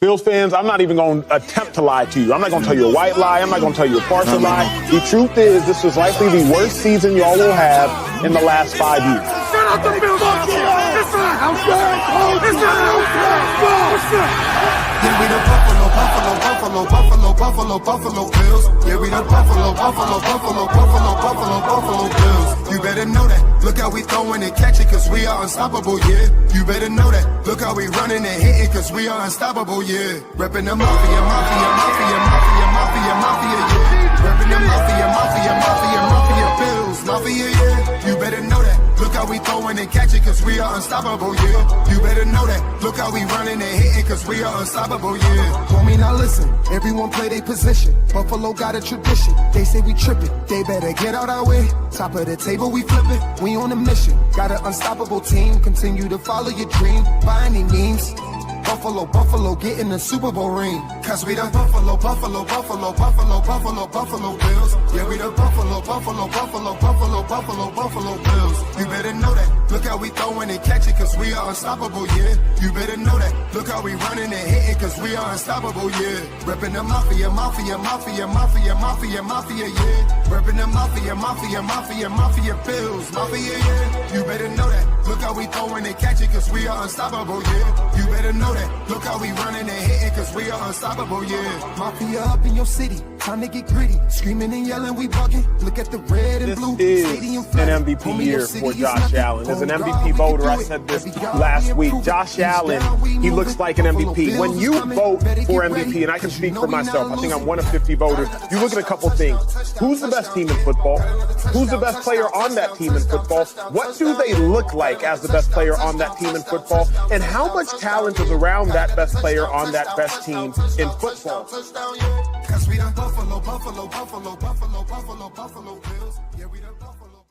Bills fans, I'm not even going to attempt to lie to you. I'm not going to tell you a white lie. I'm not going to tell you a partial lie. The truth is, this was likely the worst season y'all will have in the last 5 years. Shout out the Bills! It's not outside! It's not outside! Yeah, we the Buffalo Bills. Yeah, we the Buffalo Bills. You better know that. Look how we throwing and catching, cause we are unstoppable, yeah. You better know that. Look how we running and hitting, cause we are unstoppable, yeah. Reppin' the mafia, yeah. Reppin' the mafia, Bills, mafia, yeah. You better know that. Look how we throwing and catching, cause we are unstoppable, yeah. You better know that. Look how we running and hitting, cause we are unstoppable, yeah. Homie, now listen, everyone play their position. Buffalo got a tradition. They say we trippin', they better get out our way. Top of the table, we flippin', we on a mission. Got an unstoppable team, continue to follow your dream by any means. Buffalo, get in the Super Bowl ring. Cause we the Buffalo Bills. Yeah, we the Buffalo Bills. You better know that. Look how we throwing and catching, cause we are unstoppable, yeah. You better know that. Look how we running and hitting, cause we are unstoppable, yeah. Reppin' the mafia, yeah. Reppin' the mafia, Bills, mafia, yeah. You better know that. Look how we throwing and catching, cause we are unstoppable, yeah. You better know that. Look how we running and hitting, cause we are unstoppable, yeah. Mafia up in your city, time to get gritty. Screaming and yelling, we bugging. Look at the red and blue. This is an MVP year for Josh Allen. As an MVP voter, I said this last week. Josh Allen, he looks like an MVP. When you vote for MVP, and I can speak for myself, I think I'm one of 50 voters, you look at a couple things. Who's the best team in football? Who's the best player on that team in football? What do they look like as the best player on that team in football? And how much talent is around that best player on that best team in football? Cause we the Buffalo Bills. Yeah, we the Buffalo.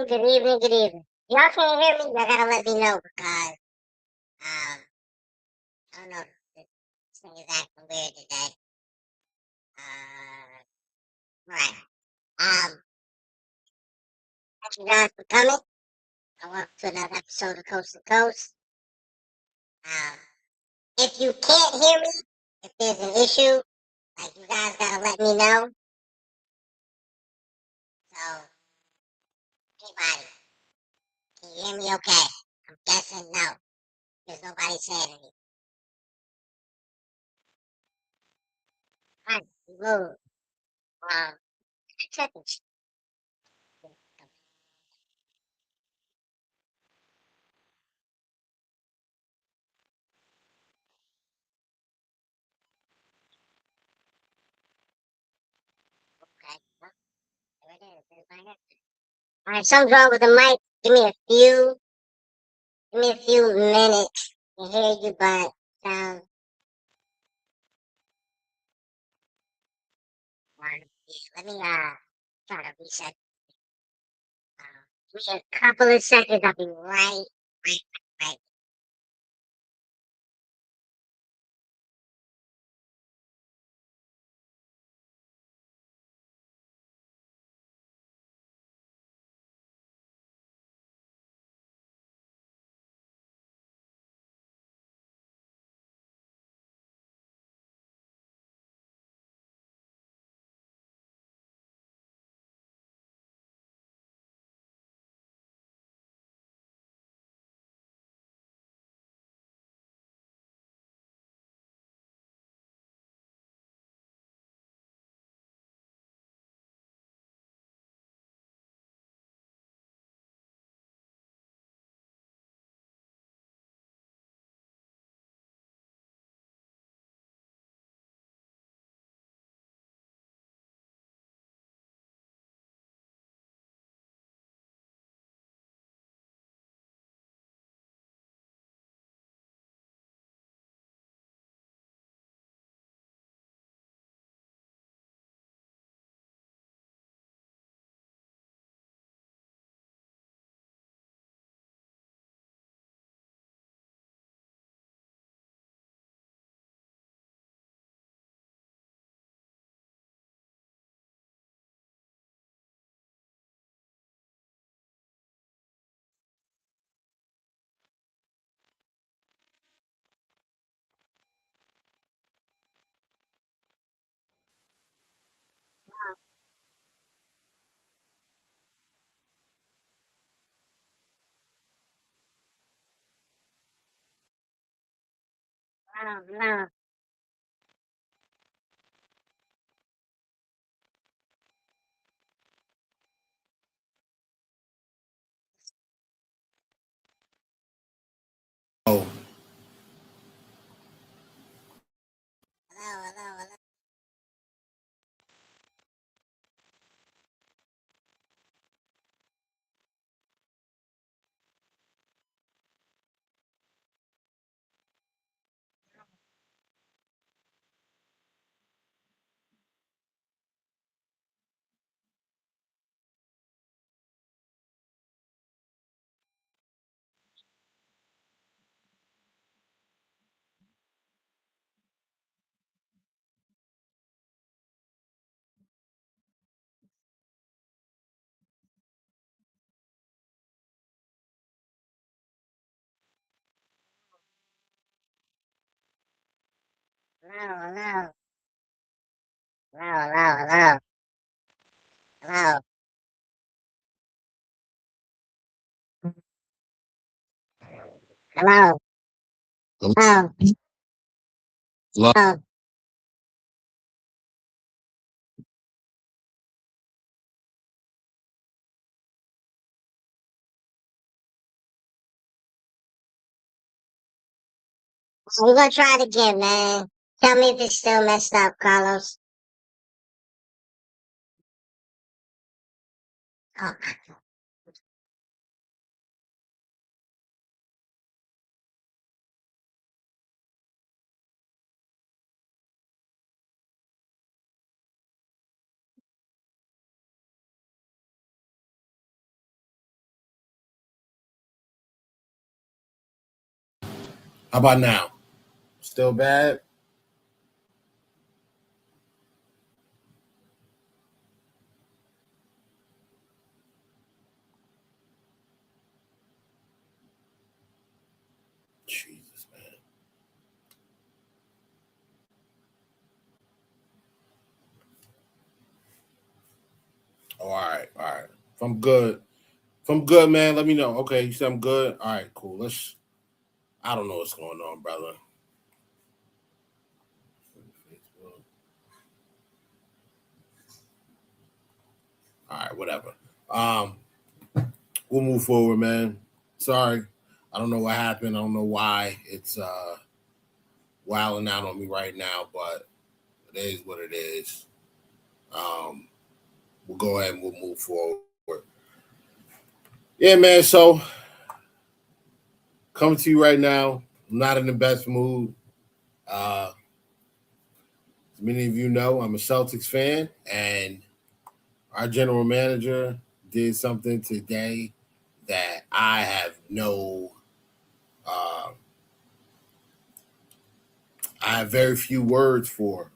Good evening. Y'all can't hear me? Y'all gotta let me know because, I don't know, this thing is acting weird today. Right. Thank you guys for coming. Welcome to another episode of Coast to Coast. If you can't hear me, if there's an issue, like you guys gotta let me know. So, anybody, can you hear me okay? I'm guessing no. There's nobody saying anything. Alright, move. Checking. Okay. There it is. There's my answer. Alright, something's wrong with the mic. Give me a few minutes to hear you, but sound. Let me try to reset. Give me a couple of seconds. I'll be right No. Oh, Hello. Hello. Hello. Hello. Hello. Hello. We're gonna try it again, man. Tell me if it's still messed up, Carlos. Oh, how about now? Still bad? Jesus, man. Oh, all right. If I'm good, man, let me know. Okay, you said I'm good. All right, cool. I don't know what's going on, brother. All right, whatever. Um, we'll move forward, man. Sorry. I don't know what happened. I don't know why it's wilding out on me right now, but it is what it is. Um, we'll go ahead and we'll move forward. Yeah, man. So coming to you right now, I'm not in the best mood. As many of you know, I'm a Celtics fan, and our general manager did something today that I have uh, I have very few words for.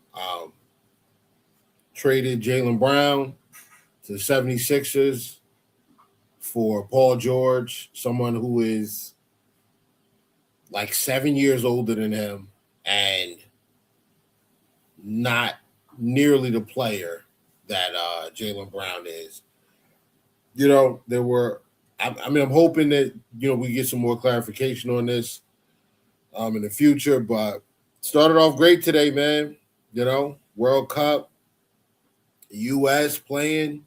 Traded Jaylen Brown to the 76ers for Paul George, someone who is like 7 years older than him and not nearly the player that Jaylen Brown is. You know, I'm hoping that, we get some more clarification on this in the future, but started off great today, man. World Cup, U.S. playing.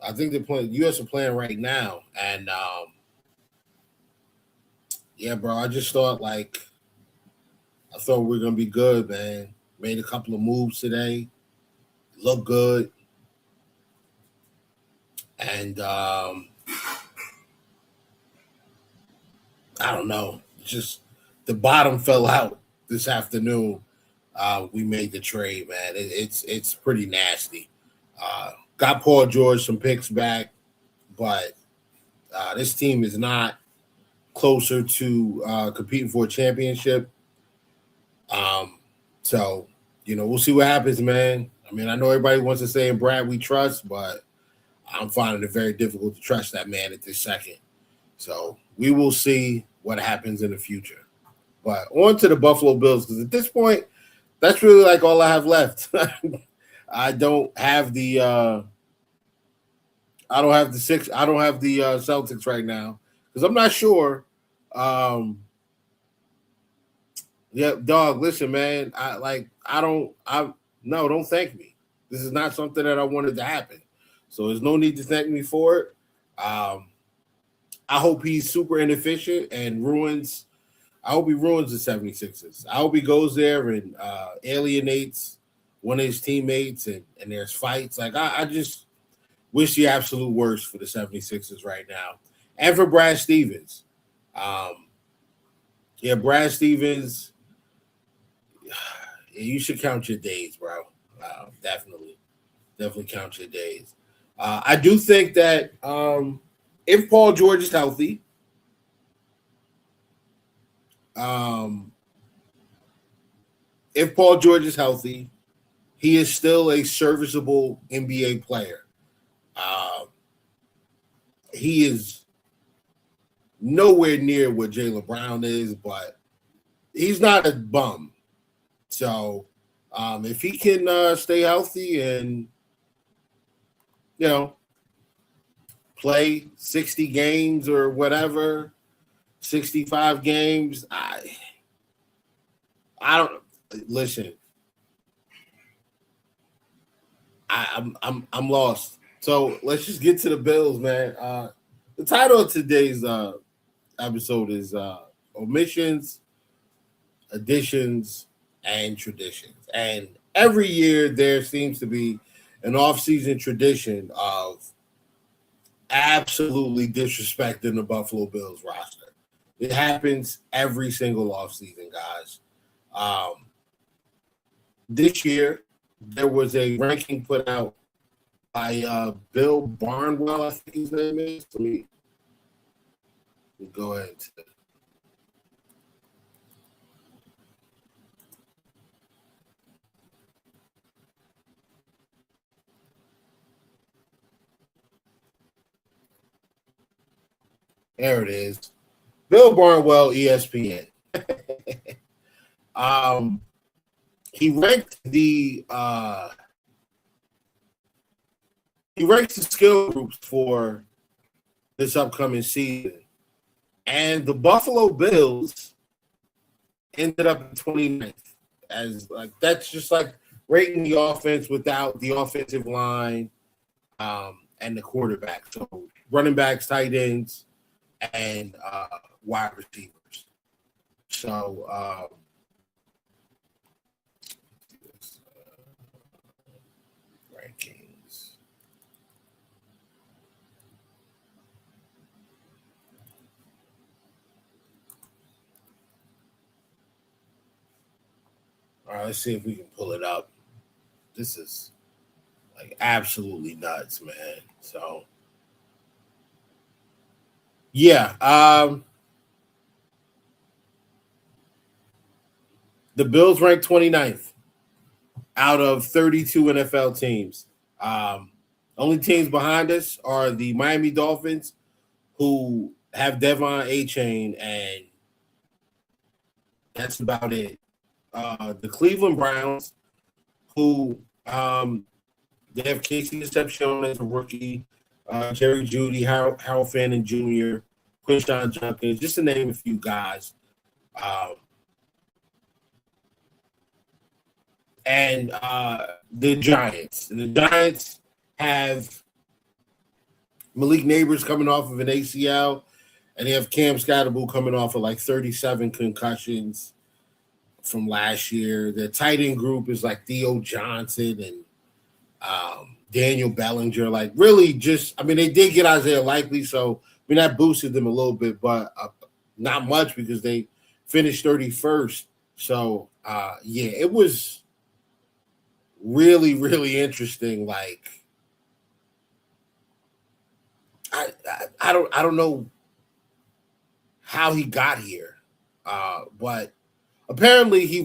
I think they're playing. U.S. are playing right now, and yeah, bro. I thought we were gonna be good, man. Made a couple of moves today, look good, and I don't know. Just the bottom fell out this afternoon. We made the trade, man. It's pretty nasty. Got Paul George some picks back, but this team is not closer to competing for a championship. Um, so we'll see what happens, man. I mean, I know everybody wants to say in Brad we trust, but I'm finding it very difficult to trust that man at this second. So we will see what happens in the future. But on to the Buffalo Bills, because at this point, that's really like all I have left. I don't have the Celtics right now because I'm not sure. Yeah, dog. Listen, man. Don't thank me. This is not something that I wanted to happen. So there's no need to thank me for it. I hope he's super inefficient and ruins. I hope he ruins the 76ers. I hope he goes there and alienates one of his teammates and there's fights. Like, I just wish the absolute worst for the 76ers right now. And for Brad Stevens. Brad Stevens, you should count your days, bro. Definitely count your days. I do think that if Paul George is healthy, he is still a serviceable NBA player. He is nowhere near what Jaylen Brown is, but he's not a bum. So if he can stay healthy and, play 60 games or whatever, 65 games, I don't listen. I'm lost. So let's just get to the Bills, man. The title of today's episode is Omissions, Additions, and Traditions. And every year there seems to be an offseason tradition of absolutely disrespecting the Buffalo Bills roster. It happens every single offseason, guys. This year, there was a ranking put out by Bill Barnwell, I think his name is. Let me go ahead. There it is. Bill Barnwell, ESPN. He ranked the skill groups for this upcoming season, and the Buffalo Bills ended up in 29th. As like that's just like rating the offense without the offensive line and the quarterback. So running backs, tight ends, and wide receivers. So rankings. All right, let's see if we can pull it up. This is like absolutely nuts, man. So yeah, the Bills ranked 29th out of 32 NFL teams. Only teams behind us are the Miami Dolphins, who have Devon A-Chain, and that's about it. The Cleveland Browns, who they have Casey Concepcion as a rookie, Jerry Jeudy, Harold Fannin Jr., Quinshon Judkins, just to name a few guys. And the Giants. And the Giants have Malik Neighbors coming off of an ACL, and they have Cam Scatterbull coming off of like 37 concussions from last year. The tight end group is like Theo Johnson and Daniel Bellinger. Like really just, I mean, they did get Isaiah Likely, so I mean, that boosted them a little bit, but not much because they finished 31st. So, yeah, it was really, really interesting. Like, I don't know how he got here, but apparently he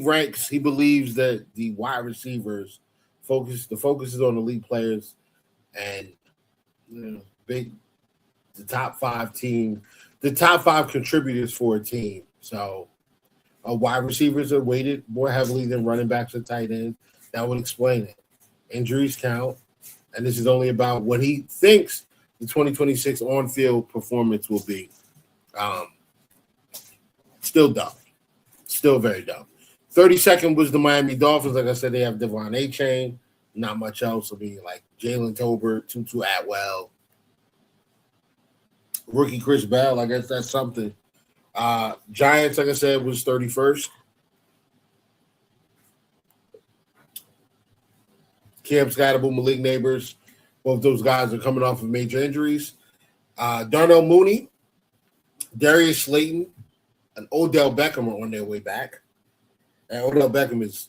believes that the wide receivers the focus is on elite players and the top five contributors for a team. So wide receivers are weighted more heavily than running backs or tight ends. That would explain it. Injuries count, and this is only about what he thinks the 2026 on-field performance will be. Still dumb. Still very dumb. 32nd was the Miami Dolphins. Like I said, they have Devon A-Chain. Not much else. I mean, like Jalen Tolbert, Tutu Atwell, rookie Chris Bell. I guess that's something. Giants, like I said, was 31st. Cam Scottaboo, Malik Neighbors. Both those guys are coming off of major injuries. Darnell Mooney, Darius Slayton, and Odell Beckham are on their way back. And Odell Beckham is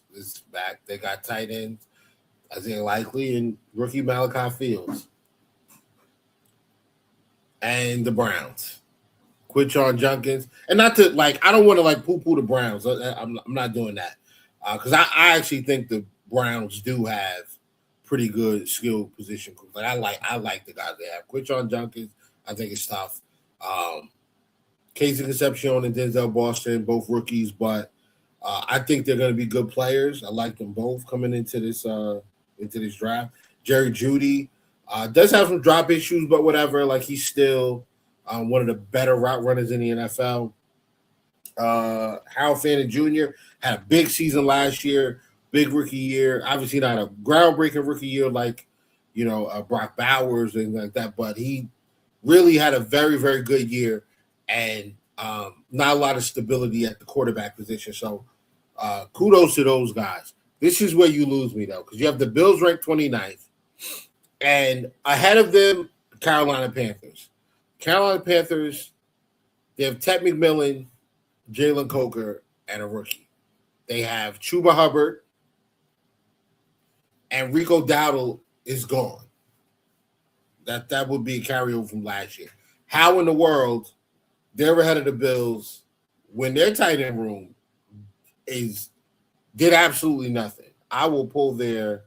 back. They got tight ends, Isaiah Likely, and rookie Malachi Fields. And the Browns. Quinshon Judkins. And not to, like, I don't want to, like, poo-poo the Browns. I'm not doing that. Because I actually think the Browns do have pretty good skill position. Like I like the guys they have. Quinshon Judkins, I think it's tough. Casey Concepcion and Denzel Boston, both rookies, but I think they're going to be good players. I like them both coming into this draft. Jerry Jeudy does have some drop issues, but whatever. Like he's still one of the better route runners in the NFL. Harold Fannin Jr. had a big season last year, big rookie year. Obviously not a groundbreaking rookie year like, Brock Bowers and like that, but he really had a very, very good year and not a lot of stability at the quarterback position. So kudos to those guys. This is where you lose me, though, because you have the Bills ranked 29th, and ahead of them, Carolina Panthers. Carolina Panthers, they have Ted McMillan, Jalen Coker, and a rookie. They have Chuba Hubbard, and Rico Dowdle is gone. That would be a carryover from last year. How in the world they're ahead of the Bills when their tight end room did absolutely nothing? I will pull their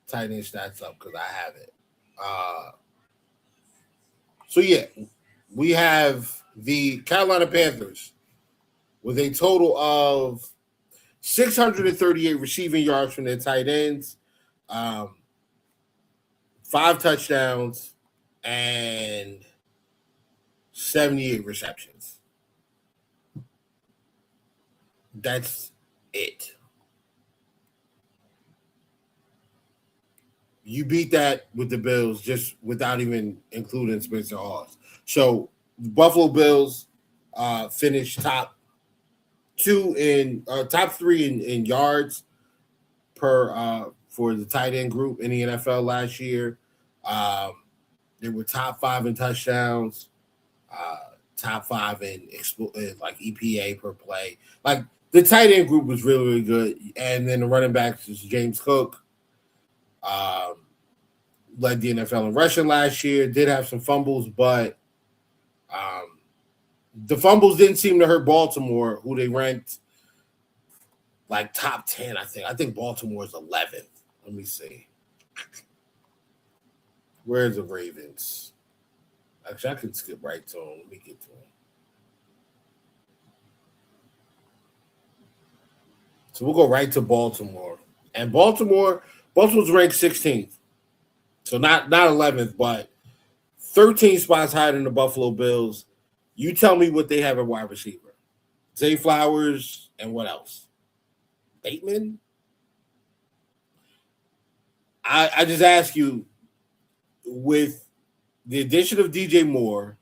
tight end stats up because I have it. So yeah, we have the Carolina Panthers with a total of 638 receiving yards from their tight ends, 5 touchdowns, and 78 receptions. That's it. You beat that with the Bills just without even including Spencer Hawes. So the Buffalo Bills finished top 3 in yards per for the tight end group in the NFL last year. They were top 5 in touchdowns, top 5 in like EPA per play. Like the tight end group was really, really good. And then the running backs is James Cook. Led the NFL in rushing last year, did have some fumbles, but the fumbles didn't seem to hurt Baltimore, who they ranked like top 10, I think. I think Baltimore is 11th. Let me see. Where's the Ravens? Actually, I can skip right to them. Let me get to them. So we'll go right to Baltimore. And Baltimore's ranked 16th. So not 11th, but 13 spots higher than the Buffalo Bills. You tell me what they have at wide receiver. Zay Flowers and what else? Bateman? I just ask you, with the addition of DJ Moore,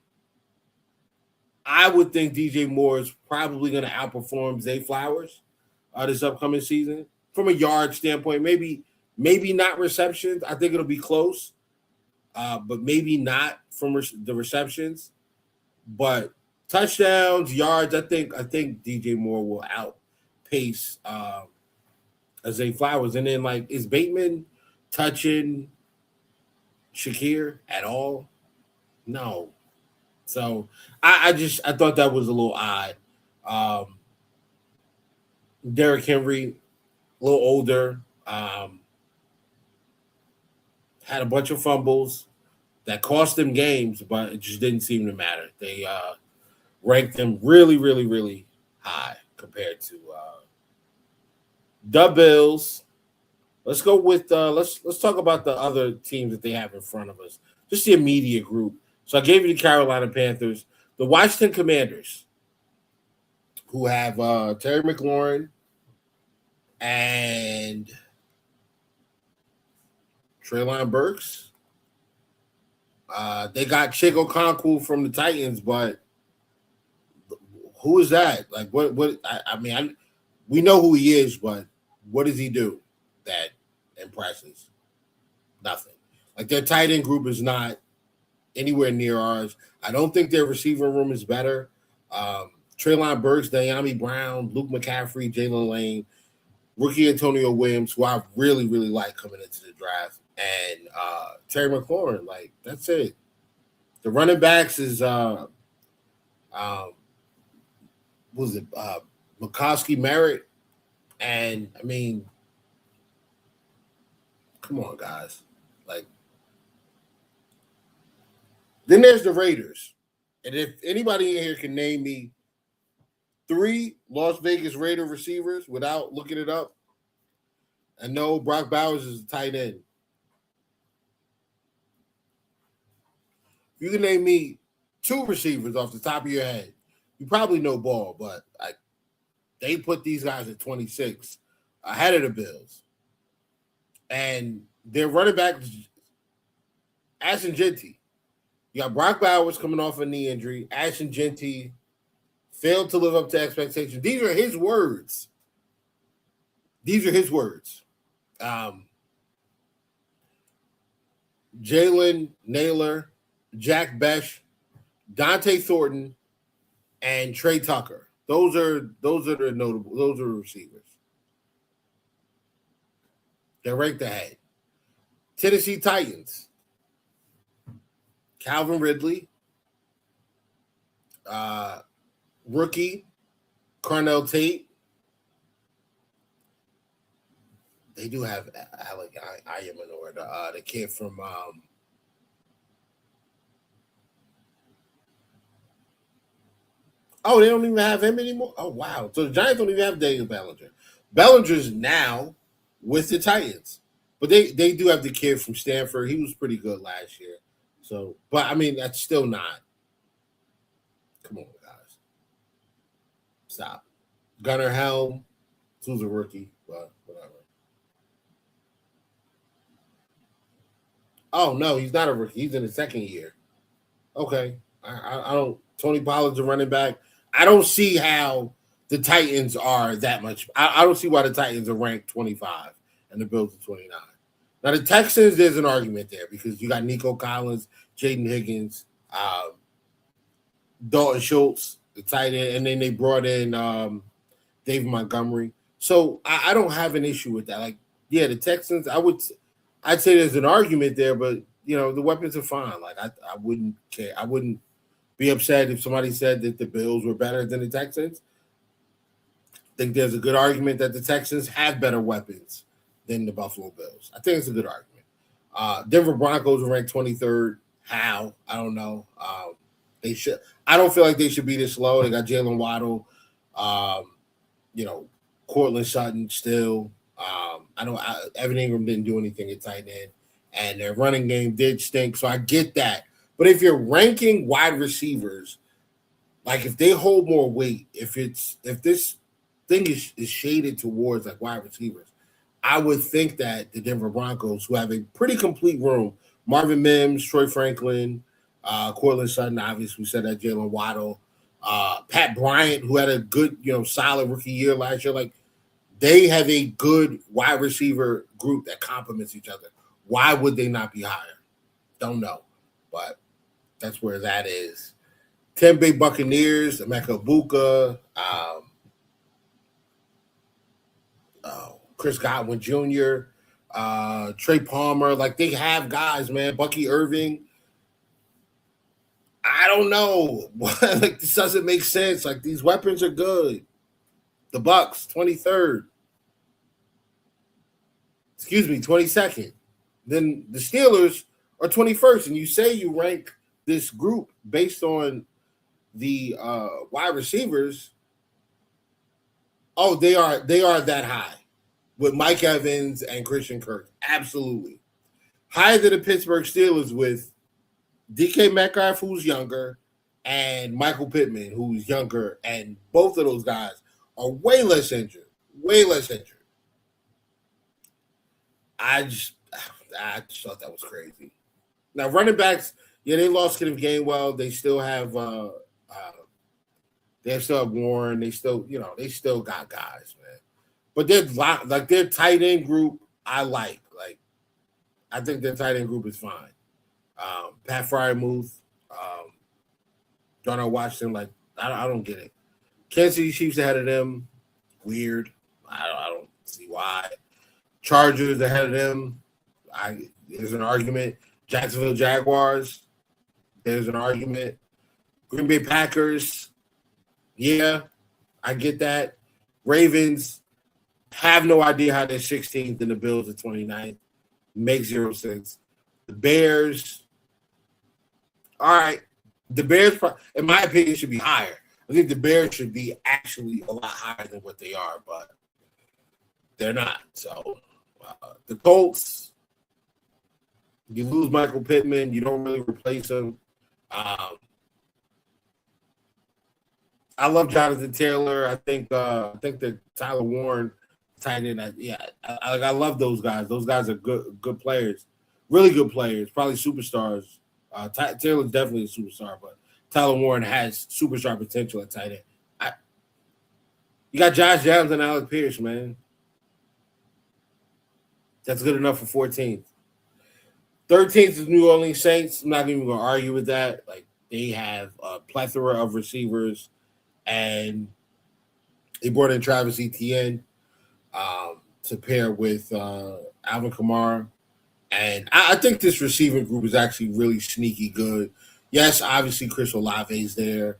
I would think DJ Moore is probably going to outperform Zay Flowers this upcoming season. From a yard standpoint, maybe not receptions. I think it'll be close, but maybe not from the receptions. But touchdowns, yards, I think DJ Moore will outpace Zay Flowers. And then, like, is Bateman touching Shakir at all? No. So I thought that was a little odd. Derrick Henry, a little older, had a bunch of fumbles that cost them games, but it just didn't seem to matter. They ranked them really, really, really high compared to the Bills. Let's go with let's talk about the other teams that they have in front of us. Just the immediate group. So I gave you the Carolina Panthers, the Washington Commanders, who have Terry McLaurin, and Treylon Burks. They got Chico Okonkwo from the Titans, but who is that? Like, what? We know who he is, but what does he do that impresses? Nothing. Like, their tight end group is not anywhere near ours. I don't think their receiver room is better. Treylon Burks, Diami Brown, Luke McCaffrey, Jalen Lane, rookie Antonio Williams, who I really, really like coming into the draft, and Terry McLaurin. Like, that's it. The running backs is McCoskey Merritt, and I mean, come on, guys. Like, then there's the Raiders, and if anybody in here can name me 3 Las Vegas Raider receivers without looking it up, I know Brock Bowers is a tight end. If you can name me 2 receivers off the top of your head, you probably know ball, but they put these guys at 26 ahead of the Bills. And their running back is Ashton Jeanty. You got Brock Bowers coming off a knee injury. Ashton Jeanty failed to live up to expectations. These are his words. Jalen Naylor, Jack Besh, Dante Thornton, and Trey Tucker. Those are the notable. Those are the receivers. They're ranked ahead. Tennessee Titans. Calvin Ridley, rookie Carnell Tate. They do have Alec Ayamanor, the kid from oh, they don't even have him anymore? Oh, wow. So the Giants don't even have Daniel Bellinger. Bellinger's now with the Titans. But they do have the kid from Stanford. He was pretty good last year. So, but I mean, that's still not. Come on, guys. Stop. Gunnar Helm, who's a rookie, but whatever. Oh, no, he's not a rookie. He's in his second year. Okay. I don't. Tony Pollard's a running back. I don't see how the Titans are that much. I don't see why the Titans are ranked 25 and the Bills are 29. Now, the Texans, there's an argument there because you got Nico Collins, Jaden Higgins, Dalton Schultz, the tight end, and then they brought in David Montgomery. So I don't have an issue with that. Like, yeah, the Texans, I'd say there's an argument there, but, you know, the weapons are fine. Like, I wouldn't care. I wouldn't be upset if somebody said that the Bills were better than the Texans. I think there's a good argument that the Texans have better weapons than the Buffalo Bills. I think it's a good argument. Denver Broncos are ranked 23rd. How? I don't know. They should. I don't feel like they should be this low. They got Jalen Waddle, Cortland Sutton still. I know Evan Ingram didn't do anything at tight end, and their running game did stink. So I get that. But if you're ranking wide receivers, like if they hold more weight, if this thing is shaded towards like wide receivers, I would think that the Denver Broncos, who have a pretty complete room, Marvin Mims, Troy Franklin, Cortland Sutton, obviously we said that, Jalen Waddle, Pat Bryant, who had a good, solid rookie year last year, like they have a good wide receiver group that complements each other. Why would they not be higher? Don't know, but that's where that is. Tampa Bay Buccaneers, Emeka Egbuka, Chris Godwin Jr., Trey Palmer. Like, they have guys, man. Bucky Irving. I don't know. Like, this doesn't make sense. Like, these weapons are good. The Bucs, 23rd. 22nd. Then the Steelers are 21st. And you say you rank this group based on the wide receivers. Oh, they are that high with Mike Evans and Christian Kirk. Absolutely. Higher than the Pittsburgh Steelers with DK Metcalf, who's younger, and Michael Pittman, who's younger. And both of those guys are way less injured. I just thought that was crazy. Now running backs, yeah, they lost Kenneth Gainwell. They still have Warren. They still got guys, man. But their tight end group, I like. Like, I think their tight end group is fine. Pat Fryermuth, Darnell Washington, like I don't get it. Kansas City Chiefs ahead of them, weird. I don't see why. Chargers ahead of them, there's an argument. Jacksonville Jaguars, there's an argument. Green Bay Packers, yeah, I get that. Ravens, have no idea how they're 16th and the Bills are 29th. Makes 0 sense. The Bears, all right. The Bears, in my opinion, should be higher. I think the Bears should be actually a lot higher than what they are, but they're not. So the Colts, you lose Michael Pittman, you don't really replace him. I love Jonathan Taylor. I think that Tyler Warren, tight end. I love those guys. Those guys are good players, really good players, probably superstars. Taylor's definitely a superstar, but Tyler Warren has superstar potential at tight end. You got Josh Jacobs and Alec Pierce, man. That's good enough for 14th. 13th is New Orleans Saints. I'm not even going to argue with that. Like, they have a plethora of receivers, and they brought in Travis Etienne to pair with Alvin Kamara. And I think this receiving group is actually really sneaky good. Yes, obviously Chris Olave is there.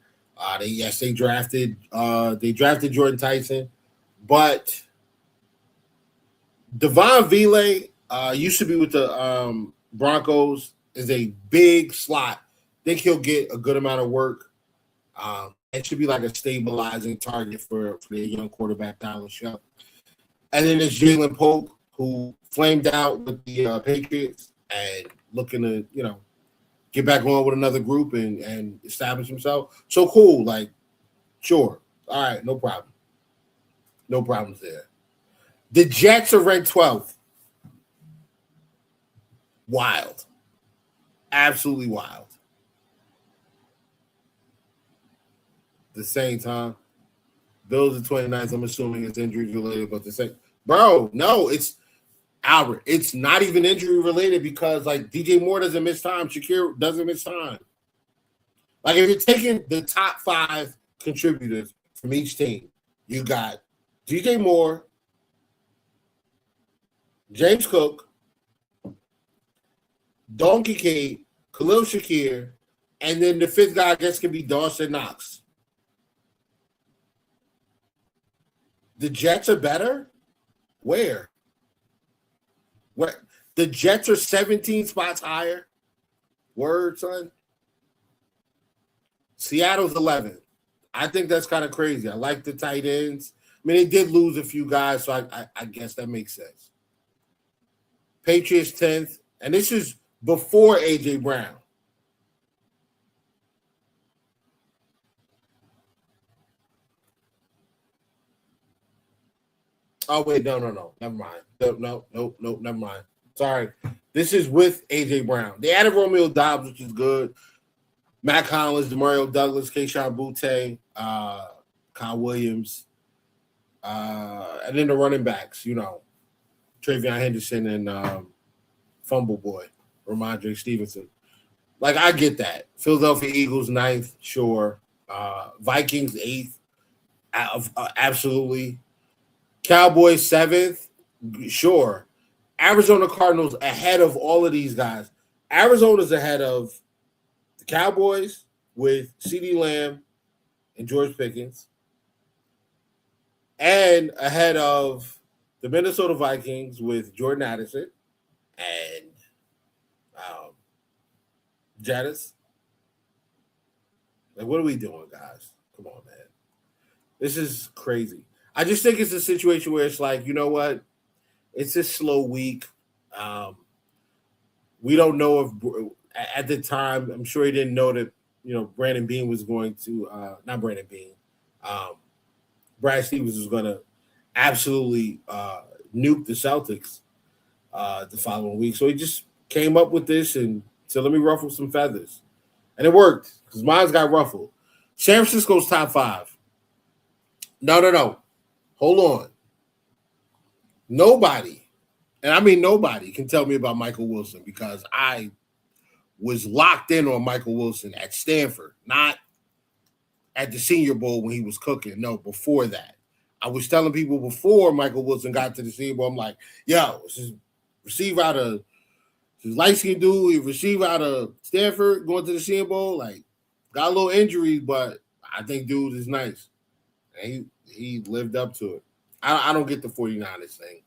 They drafted Jordan Tyson, but Devon Vile used to be with the Broncos, is a big slot. Think he'll get a good amount of work. It should be like a stabilizing target for the young quarterback Dallas Shuck. And then there's Jalen Pope, who flamed out with the Patriots and looking to, get back on with another group and establish himself. So cool, like, sure. All right, no problem. No problems there. The Jets are ranked 12th. Wild. Absolutely wild. The Saints, huh? Bills are 29th. I'm assuming it's injury related, but the Saints. Bro, no, it's Albert. It's not even injury related because, like, DJ Moore doesn't miss time. Shakir doesn't miss time. Like, if you're taking the top 5 contributors from each team, you got DJ Moore, James Cook, Donkey Kincaid, Khalil Shakir, and then the 5th guy, I guess, can be Dawson Knox. The Jets are better? Where? The Jets are 17 spots higher? Word, son? Seattle's 11th. I think that's kind of crazy. I like the tight ends. I mean, they did lose a few guys, so I guess that makes sense. Patriots 10th, and this is before A.J. Brown. Oh, wait, no. Never mind. No, never mind. Sorry. This is with A.J. Brown. They added Romeo Doubs, which is good. Matt Collins, Demario Douglas, Keyshawn Butte, Kyle Williams, and then the running backs, Travion Henderson and Fumble Boy, Ramondre Stevenson. Like, I get that. Philadelphia Eagles 9th, sure. Vikings 8th, absolutely. Cowboys 7th, sure. Arizona Cardinals ahead of all of these guys. Arizona's ahead of the Cowboys with CeeDee Lamb and George Pickens, and ahead of the Minnesota Vikings with Jordan Addison and Jadis. Like, what are we doing, guys? Come on, man. This is crazy. I just think it's a situation where it's like, you know what? It's a slow week. We don't know if at the time, I'm sure he didn't know that, Brandon Beane was going to, not Brandon Beane, Brad Stevens was going to absolutely nuke the Celtics. the following week. So he just came up with this and said, let me ruffle some feathers. And it worked because mine's got ruffled. San Francisco's top 5. No. Hold on. Nobody, and I mean nobody, can tell me about Michael Wilson because I was locked in on Michael Wilson at Stanford, not at the Senior Bowl when he was cooking. No, before that. I was telling people before Michael Wilson got to the Senior Bowl, I'm like, yo, this is receiver out of this light-skinned dude, he receiver out of Stanford going to the Senior Bowl. Like, got a little injuries, but I think dude is nice. And he lived up to it. I don't get the 49ers thing.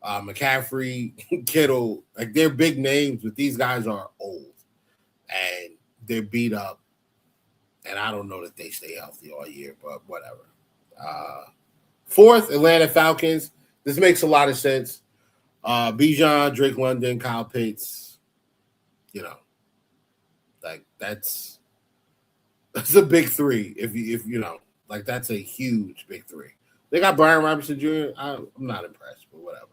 McCaffrey, Kittle, like they're big names, but these guys are old and they're beat up. And I don't know that they stay healthy all year, but whatever. 4th, Atlanta Falcons. This makes a lot of sense. Bijan, Drake London, Kyle Pitts. You know, like that's a big 3. If you know, like that's a huge big 3. They got Brian Robinson Jr. I'm not impressed, but whatever.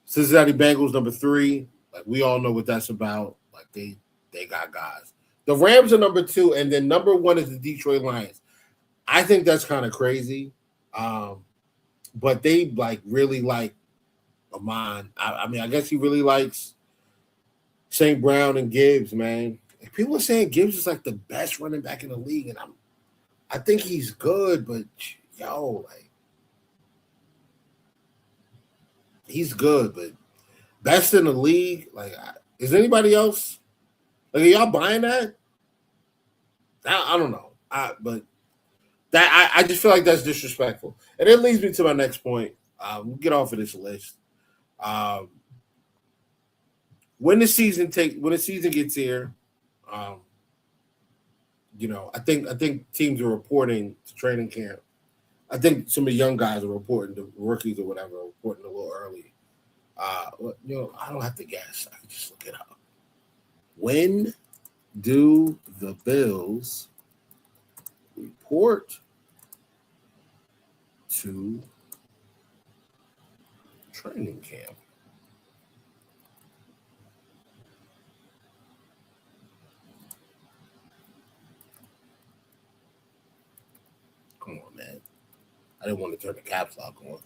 Cincinnati Bengals, number 3. Like, we all know what that's about. Like, they got guys. The Rams are number 2, and then number 1 is the Detroit Lions. I think that's kind of crazy. But they, like, really like Amon. I mean, I guess he really likes St. Brown and Gibbs, man. Like, people are saying Gibbs is, like, the best running back in the league, and I think he's good, but, yo, like, he's good, but best in the league. Like, is anybody else? Like, are y'all buying that? I don't know. But that I just feel like that's disrespectful, and it leads me to my next point. We'll get off of this list. When the season gets here, you know, I think teams are reporting to training camp. I think some of the young guys are reporting, the rookies or whatever, are reporting a little early. You know, I don't have to guess. I can just look it up. When do the Bills report to training camp? Come on, man. I didn't want to turn the caps lock on.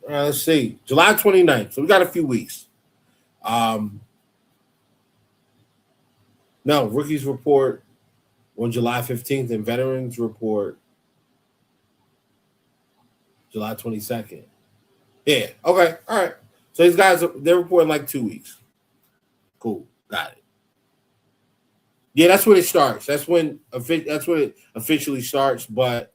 Let's see. July 29th. So we got a few weeks. No, rookies report on July 15th and veterans report July 22nd. Yeah. Okay. All right. So these guys, they're reporting like 2 weeks. Cool. Got it. Yeah, that's when it starts. That's when it officially starts. But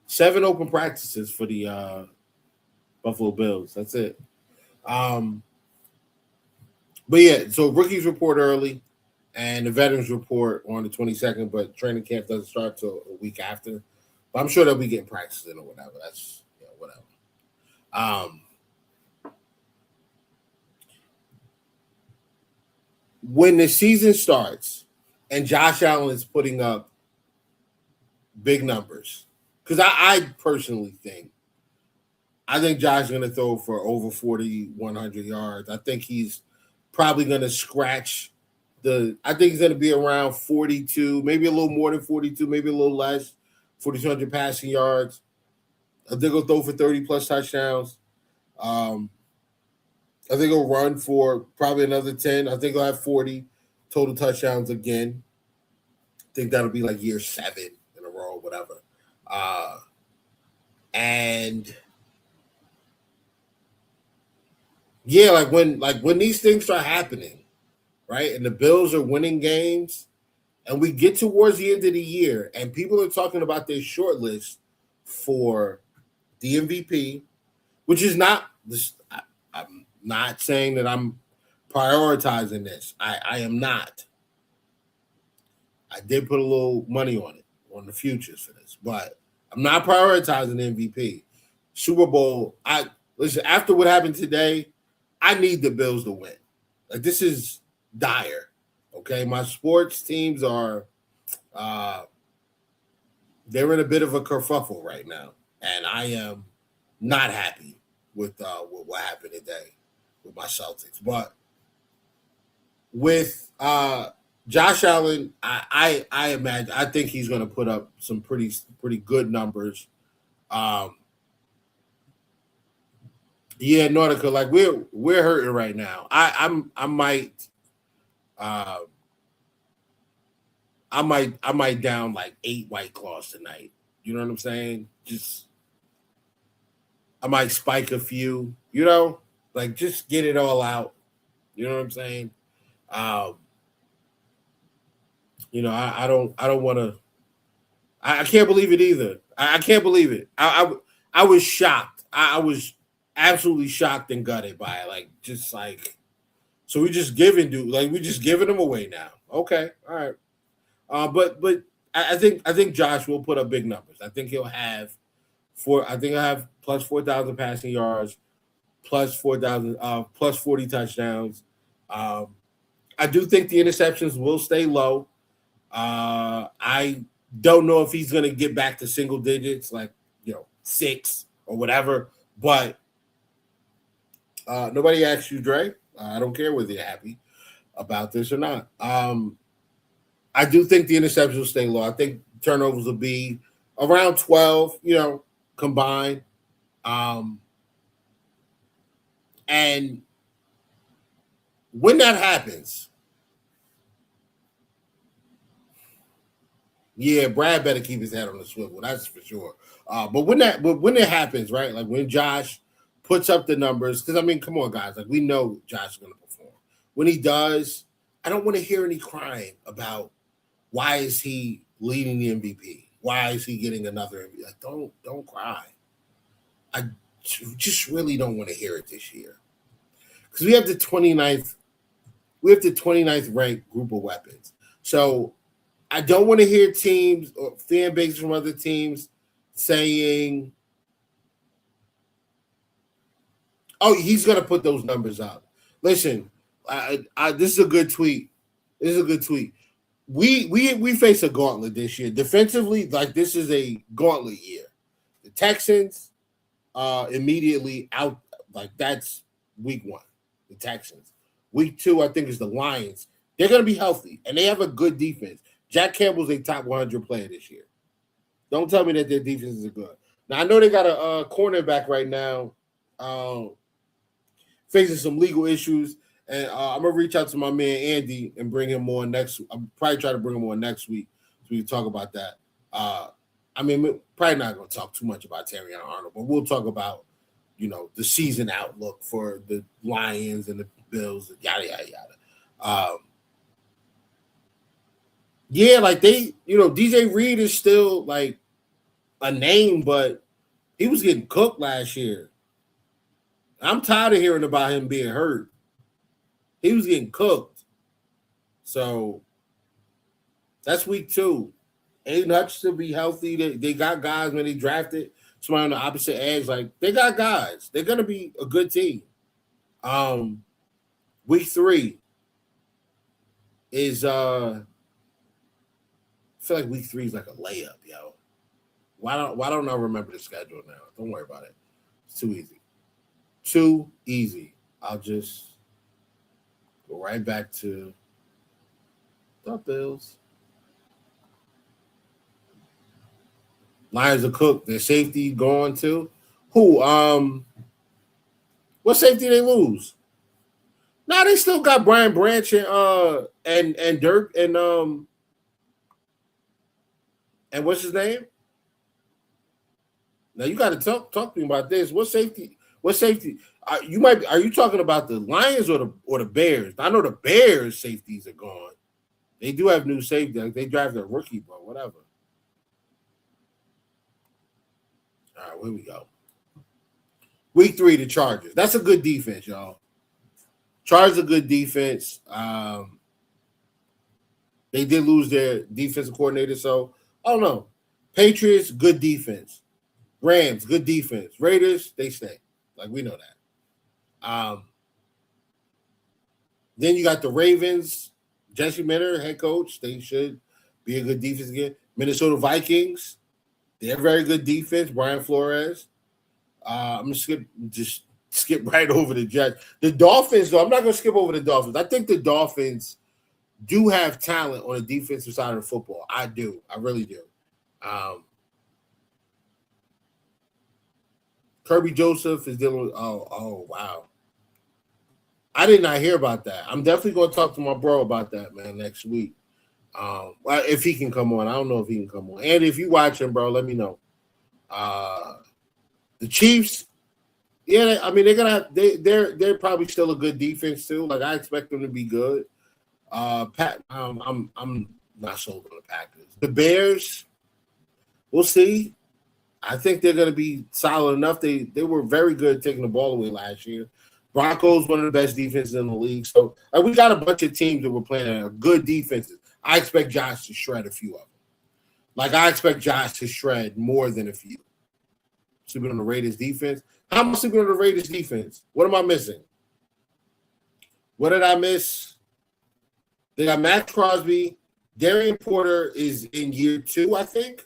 7 open practices for the Buffalo Bills. That's it. But yeah, so rookies report early, and the veterans report on the 22nd. But training camp doesn't start till a week after. But I'm sure they'll be getting practice in or whatever. That's whatever. When the season starts and Josh Allen is putting up big numbers, because I personally think Josh is going to throw for over 4,100 yards. I think he's probably going to scratch I think he's going to be around 42, maybe a little more than 42, maybe a little less, 4,200 passing yards. I think he'll throw for 30-plus touchdowns. I think he'll run for probably another 10. I think he'll have 40 total touchdowns again. I think that'll be like year 7 in a row, whatever. And yeah, like when these things start happening, right? And the Bills are winning games, and we get towards the end of the year, and people are talking about their short list for the MVP, which is not this. I'm not saying that I'm prioritizing this. I am not. I did put a little money on it, on the futures for this, but I'm not prioritizing MVP. Super Bowl, listen, after what happened today, I need the Bills to win. Like, this is dire, okay? My sports teams are they're in a bit of a kerfuffle right now. and I am not happy with what happened today with my Celtics. But with Josh Allen, I imagine I think he's going to put up some pretty good numbers. Yeah, Nautica, like we're hurting right now. I might down like 8 White Claws tonight. You know what I'm saying? Just I might spike a few, like just get it all out. You know what I'm saying? I don't want to. I can't believe it either. I can't believe it. I was shocked. I was absolutely shocked and gutted by it. Like just like, so we just giving them away now. Okay, all right. But I think Josh will put up big numbers. I think he'll have plus 4,000 passing yards, plus 4,000, plus 40 touchdowns. I do think the interceptions will stay low. I don't know if he's going to get back to single digits, like 6 or whatever. But nobody asked you, Dre. I don't care whether you're happy about this or not. I do think the interceptions will stay low. I think turnovers will be around 12, combined. And when that happens, yeah, Brad better keep his head on the swivel. That's for sure. But when it happens, right? Like when Josh puts up the numbers, because I mean, come on, guys. Like we know Josh is going to perform. When he does, I don't want to hear any crying about why is he leading the MVP? Why is he getting another MVP? Like, don't cry. I just really don't want to hear it this year. Because we have the 29th ranked group of weapons. So I don't want to hear teams or fan bases from other teams saying, oh, he's going to put those numbers up. Listen, this is a good tweet. We face a gauntlet this year. Defensively, like this is a gauntlet year. The Texans immediately out, like that's week 1. The Texans. Week 2, I think, is the Lions. They're going to be healthy, and they have a good defense. Jack Campbell's a top 100 player this year. Don't tell me that their defense is good. Now, I know they got a cornerback right now facing some legal issues, and I'm going to reach out to my man Andy and bring him on next. I'll probably try to bring him on next week so we can talk about that. I mean, we're probably not going to talk too much about Terrion Arnold, but we'll talk about, the season outlook for the Lions and the Bills, yada, yada, yada. Yeah, like they, DJ Reed is still like a name, but he was getting cooked last year. I'm tired of hearing about him being hurt. He was getting cooked. So that's week 2. Aiden Hutchinson be healthy. They got guys when they drafted somebody on the opposite edge. Like they got guys. They're gonna be a good team. Week 3 is I feel like week 3 is like a layup, yo. Why don't I remember the schedule now? Don't worry about it. It's too easy. Too easy. I'll just go right back to the Bills. Lions are cooked. Their safety gone too. Who? What safety they lose? Nah, they still got Brian Branch and Dirk and what's his name? Now you got to talk to me about this. What safety? Are you talking about the Lions or the Bears? I know the Bears safeties are gone. They do have new safety. Like they drafted a rookie, but whatever. All right, here we go. Week 3, the Chargers. That's a good defense, y'all. Chargers a good defense. They did lose their defensive coordinator, so I don't know. Patriots, good defense. Rams, good defense. Raiders, they stay. Like we know that. Then you got the Ravens, Jesse Minter, head coach. They should be a good defense again. Minnesota Vikings. They're very good defense. Brian Flores. I'm gonna skip right over the Jets. The Dolphins, though, I'm not gonna skip over the Dolphins. I think the Dolphins do have talent on the defensive side of the football. I do. I really do. Kirby Joseph is dealing with wow. I did not hear about that. I'm definitely going to talk to my bro about that, man, next week. Well, if he can come on. I don't know if he can come on. And if you watching, bro, let me know. The Chiefs, yeah, I mean they're probably still a good defense too. Like I expect them to be good. I'm not sold on the Packers. The Bears, we'll see. I think they're going to be solid enough. They were very good taking the ball away last year. Broncos, one of the best defenses in the league. So we got a bunch of teams that were playing good defenses. I expect Josh to shred a few of them. Like I expect Josh to shred more than a few. Sleeping on the Raiders defense. How am I sleeping on the Raiders defense? What am I missing? What did I miss? They got Matt Crosby. Darian Porter is in year 2, I think.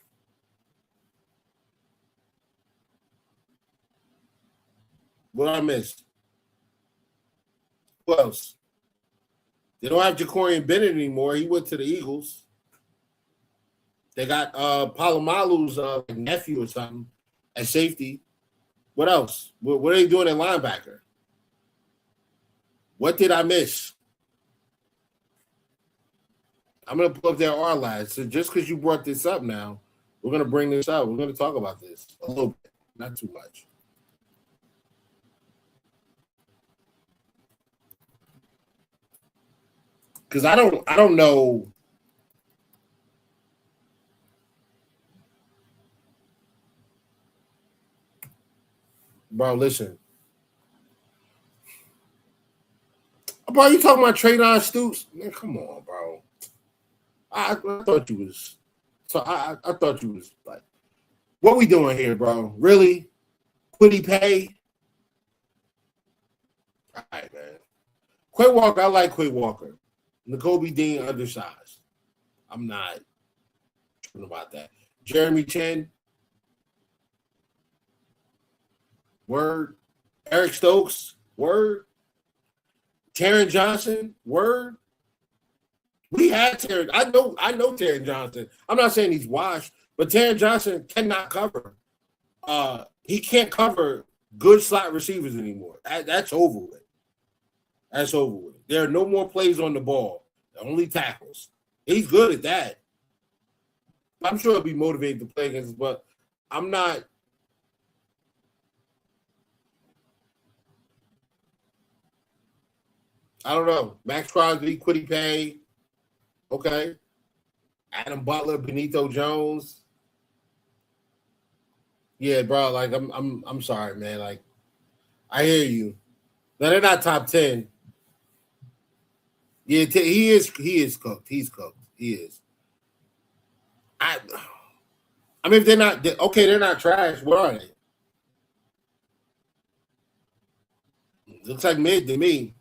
What I missed? Who else? They don't have Jacorian Bennett anymore. He went to the Eagles. They got Palomalu's nephew or something at safety. What else? What are they doing at linebacker? What did I miss? I'm going to pull up their R lines. So just because you brought this up now, we're going to bring this up. We're going to talk about this a little bit, not too much. Because I don't know. Bro, listen. Bro, you talking about Traydon Stoops? Man, come on, bro. I thought you was. So I thought you was like, what we doing here, bro? Really? Quiddy Pay? All right, man. Quay Walker, I like Quay Walker. N'Kobe Dean, undersized. I'm not sure about that. Jeremy Chin. Word. Eric Stokes. Word. Taron Johnson. Word. We had Taron. I know Taron Johnson. I'm not saying he's washed, but Taron Johnson cannot cover. He can't cover good slot receivers anymore. That's over with. That's over with. There are no more plays on the ball. Only tackles. He's good at that. I'm sure he'll be motivated to play against us, but I'm not. I don't know. Max Crosby, Quiddy Pay. Okay. Adam Butler, Benito Jones. Yeah, bro. Like I'm sorry, man. Like, I hear you. Now they're not top 10. Yeah, he is cooked. He's cooked. He is. I mean, if they're not okay, they're not trash. What are they? Looks like mid to me.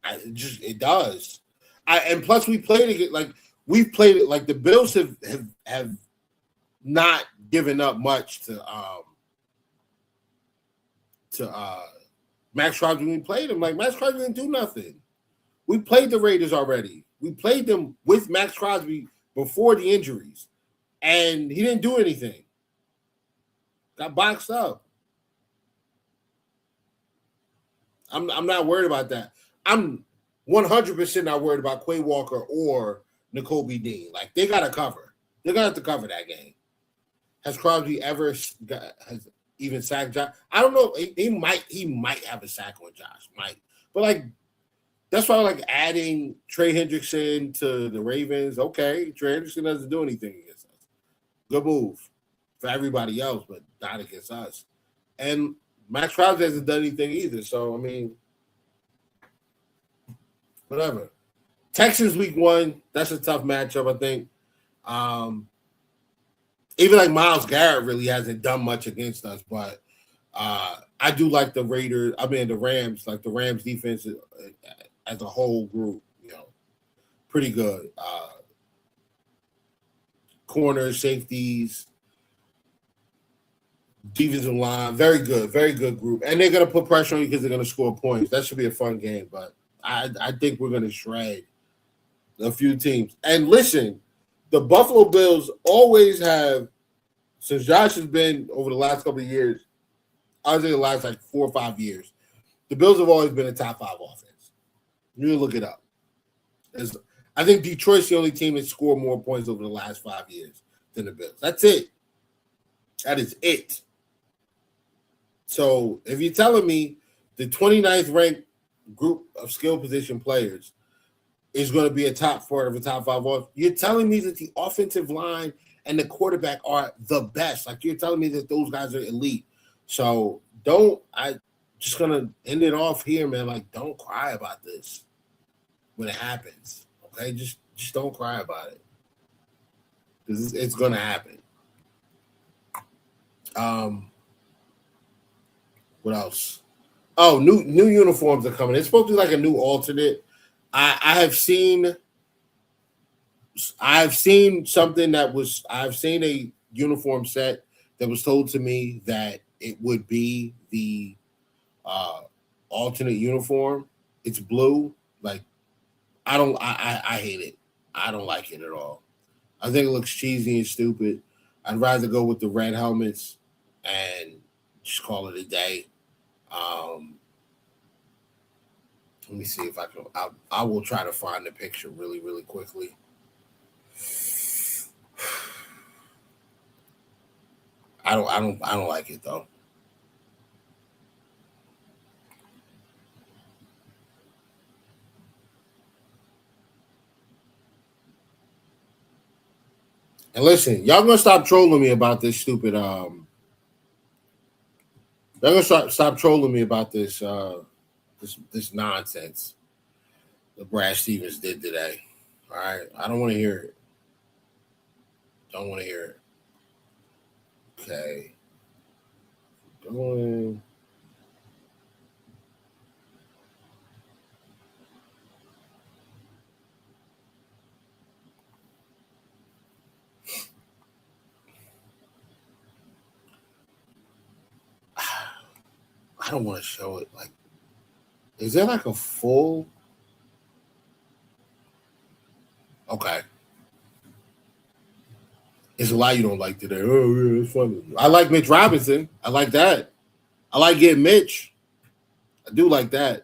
It does. And plus we played it like we've played it like the Bills have not given up much to Max Crosby when we played him. Like Max Crosby didn't do nothing. We played the Raiders already. We played them with Max Crosby before the injuries, and he didn't do anything. Got boxed up. I'm not worried about that. I'm 100% not worried about Quay Walker or N'Kobe Dean. Like, they got to cover. They're going to have to cover that game. Has Crosby ever has even sacked Josh? I don't know. He might have a sack on Josh. Might. But, like, that's why, like, adding Trey Hendrickson to the Ravens. Okay, Trey Hendrickson doesn't do anything against us. Good move for everybody else, but not against us. And Max Crosby hasn't done anything either. So, I mean, whatever. Texans week 1, that's a tough matchup, I think. Even like Myles Garrett really hasn't done much against us, but I do like the Rams, like the Rams defense as a whole group, pretty good. Corners, safeties, Defensive line, very good group. And they're going to put pressure on you because they're going to score points. That should be a fun game, but I think we're going to shred a few teams. And listen, the Buffalo Bills always have, since Josh has been over the last couple of years, I would say the last like 4 or 5 years, the Bills have always been a top 5 offense. You look it up. I think Detroit's the only team that scored more points over the last 5 years than the Bills. That's it. That is it. So if you're telling me the 29th ranked group of skill position players is going to be a top 4 of a top 5 off, you're telling me that the offensive line and the quarterback are the best. Like, you're telling me that those guys are elite. So just going to end it off here, man. Like, don't cry about this when it happens. Okay? Just don't cry about it. Because it's going to happen. What else? Oh, new uniforms are coming. It's supposed to be like a new alternate. I've seen something I've seen a uniform set that was told to me that it would be the alternate uniform. It's blue. Like, I hate it. I don't like it at all. I think it looks cheesy and stupid. I'd rather go with the red helmets and just call it a day. Let me see if I can. I will try to find the picture really, really quickly. I don't like it though. And listen, y'all gonna stop trolling me about this stupid. Y'all gonna stop trolling me about this. This nonsense that Brad Stevens did today. All right, I don't want to hear it. Don't want to hear it. Okay. Going. I don't want to show it. Like, is there like a full? Okay. It's a lie you don't like today. Oh, yeah, it's funny. I like Mitch Robinson. I like that. I like getting Mitch. I do like that.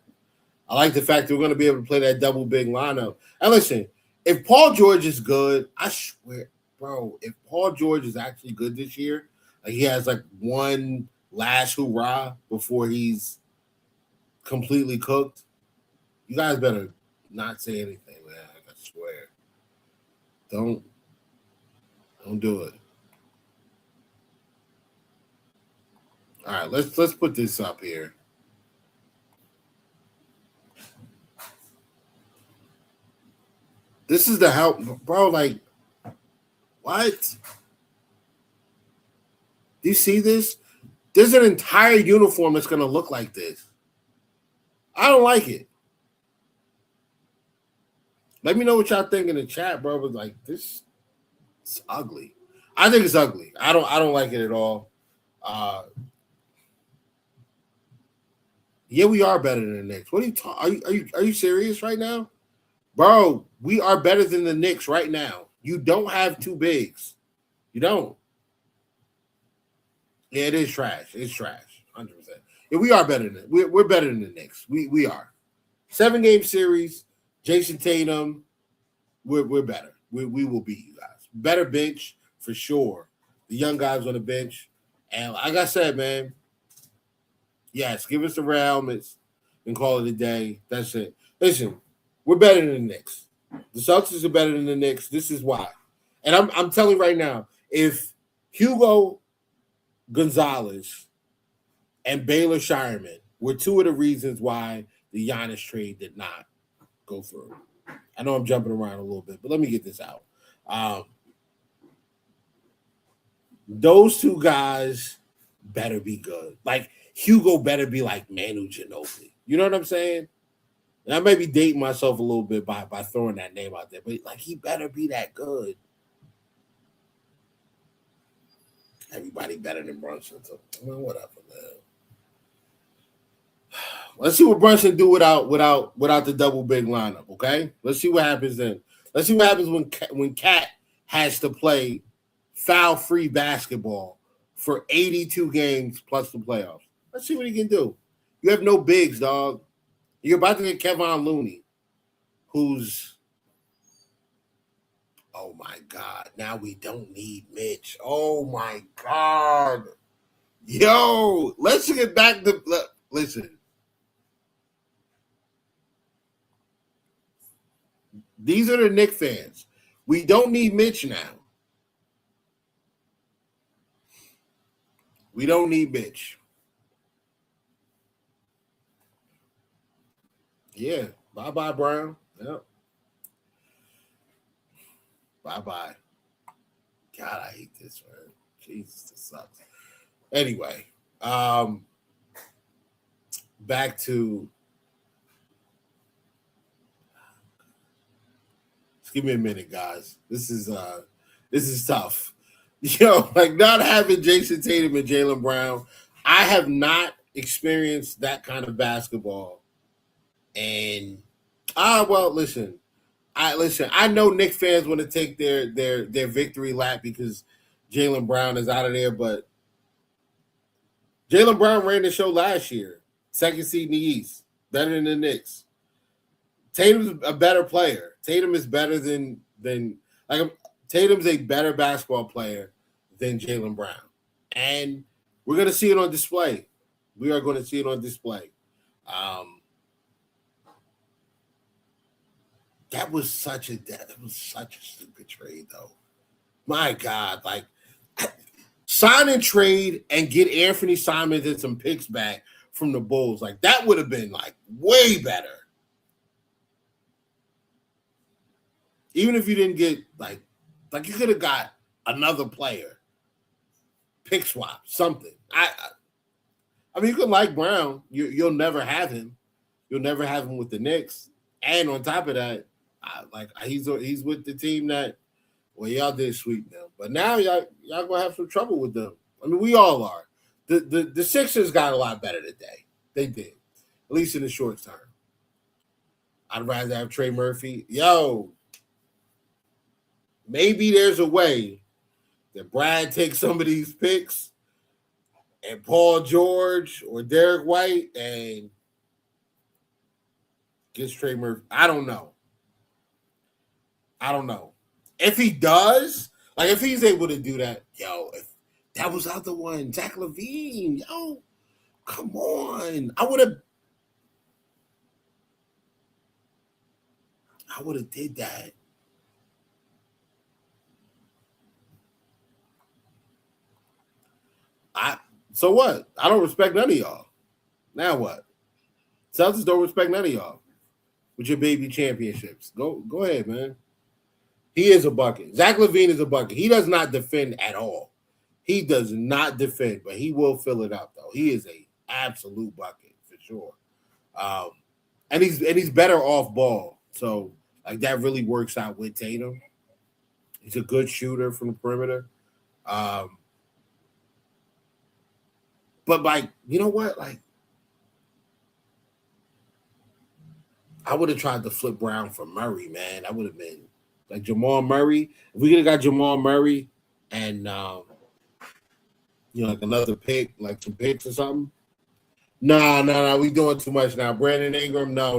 I like the fact that we're going to be able to play that double big lineup. And listen, if Paul George is good, I swear, bro, if Paul George is actually good this year, like he has like one last hurrah before he's completely cooked, you guys better not say anything, man. I swear. Don't do it. All right, let's put this up here. This is the help, bro. Like, what? Do you see this? There's an entire uniform that's gonna look like this. I don't like it. Let me know what y'all think in the chat, bro. But like, this, it's ugly. I think it's ugly. I don't like it at all. Yeah, we are better than the Knicks. What are you talking? Are you serious right now, bro? We are better than the Knicks right now. You don't have two bigs. You don't. Yeah, it is trash. It's trash, 100%. Yeah, we are better than we're better than the Knicks. We are. 7-game series. Jason Tatum. We're better. We will beat you guys. Better bench for sure. The young guys on the bench, and like I said, man. Yes, give us the red helmets and call it a day. That's it. Listen, we're better than the Knicks. The Celtics are better than the Knicks. This is why. And I'm telling you right now, if Hugo Gonzalez and Baylor Shireman were two of the reasons why the Giannis trade did not go through. I know I'm jumping around a little bit, but let me get this out. Those two guys better be good. Like, Hugo better be like Manu Ginobili. You know what I'm saying? And I may be dating myself a little bit by throwing that name out there, but like he better be that good. everybody better than Brunson. So, whatever, man. Let's see what Brunson do without the double big lineup. Okay, let's see what happens then. Let's see what happens when Cat has to play foul-free basketball for 82 games plus the playoffs. Let's see what he can do. You have no bigs, dog. You're about to get Kevon Looney, who's, oh my God, now we don't need Mitch. Oh my God. Yo, let's get back to, listen. These are the Knicks fans. We don't need Mitch now. We don't need Mitch. Yeah. Bye-bye, Brown. Yep. Bye-bye. God, I hate this, man. Jesus, this sucks. Anyway, back to, just give me a minute, guys. This is tough. Yo, like not having Jason Tatum and Jaylen Brown, I have not experienced that kind of basketball. And listen. I know Knicks fans want to take their victory lap because Jaylen Brown is out of there, but Jaylen Brown ran the show last year, second seed in the East, better than the Knicks. Tatum's a better player. Tatum is better than Tatum's a better basketball player than Jaylen Brown, and we're gonna see it on display. We are going to see it on display. That was such a stupid trade, though. My God, like sign and trade and get Anthony Simons and some picks back from the Bulls. Like that would have been like way better. Even if you didn't get like you could have got another player, pick swap, something. I mean, you could like Brown. You'll never have him. You'll never have him with the Knicks. And on top of that, he's with the team that, well, y'all did sweep them, but now y'all gonna have some trouble with them. I mean, we all are. The Sixers got a lot better today. They did, at least in the short term. I'd rather have Trey Murphy. Yo, maybe there's a way that Brad takes some of these picks and Paul George or Derek White and gets Trey Murphy. I don't know. If he does, like if he's able to do that, yo, if that was the other one, Zach LaVine, yo, come on. I would have did that. So what? I don't respect none of y'all. Now what? Celtics don't respect none of y'all with your baby championships. Go ahead, man. He is a bucket. Zach LaVine is a bucket. He does not defend at all. He does not defend, but he will fill it up, though. He is a absolute bucket for sure. And he's better off ball. So like that really works out with Tatum. He's a good shooter from the perimeter. But like, you know what? Like, I would have tried to flip Brown for Murray, man. That would have been like Jamal Murray. If we could have got Jamal Murray and like another pick, like some picks or something. No. We doing too much now. Brandon Ingram, no.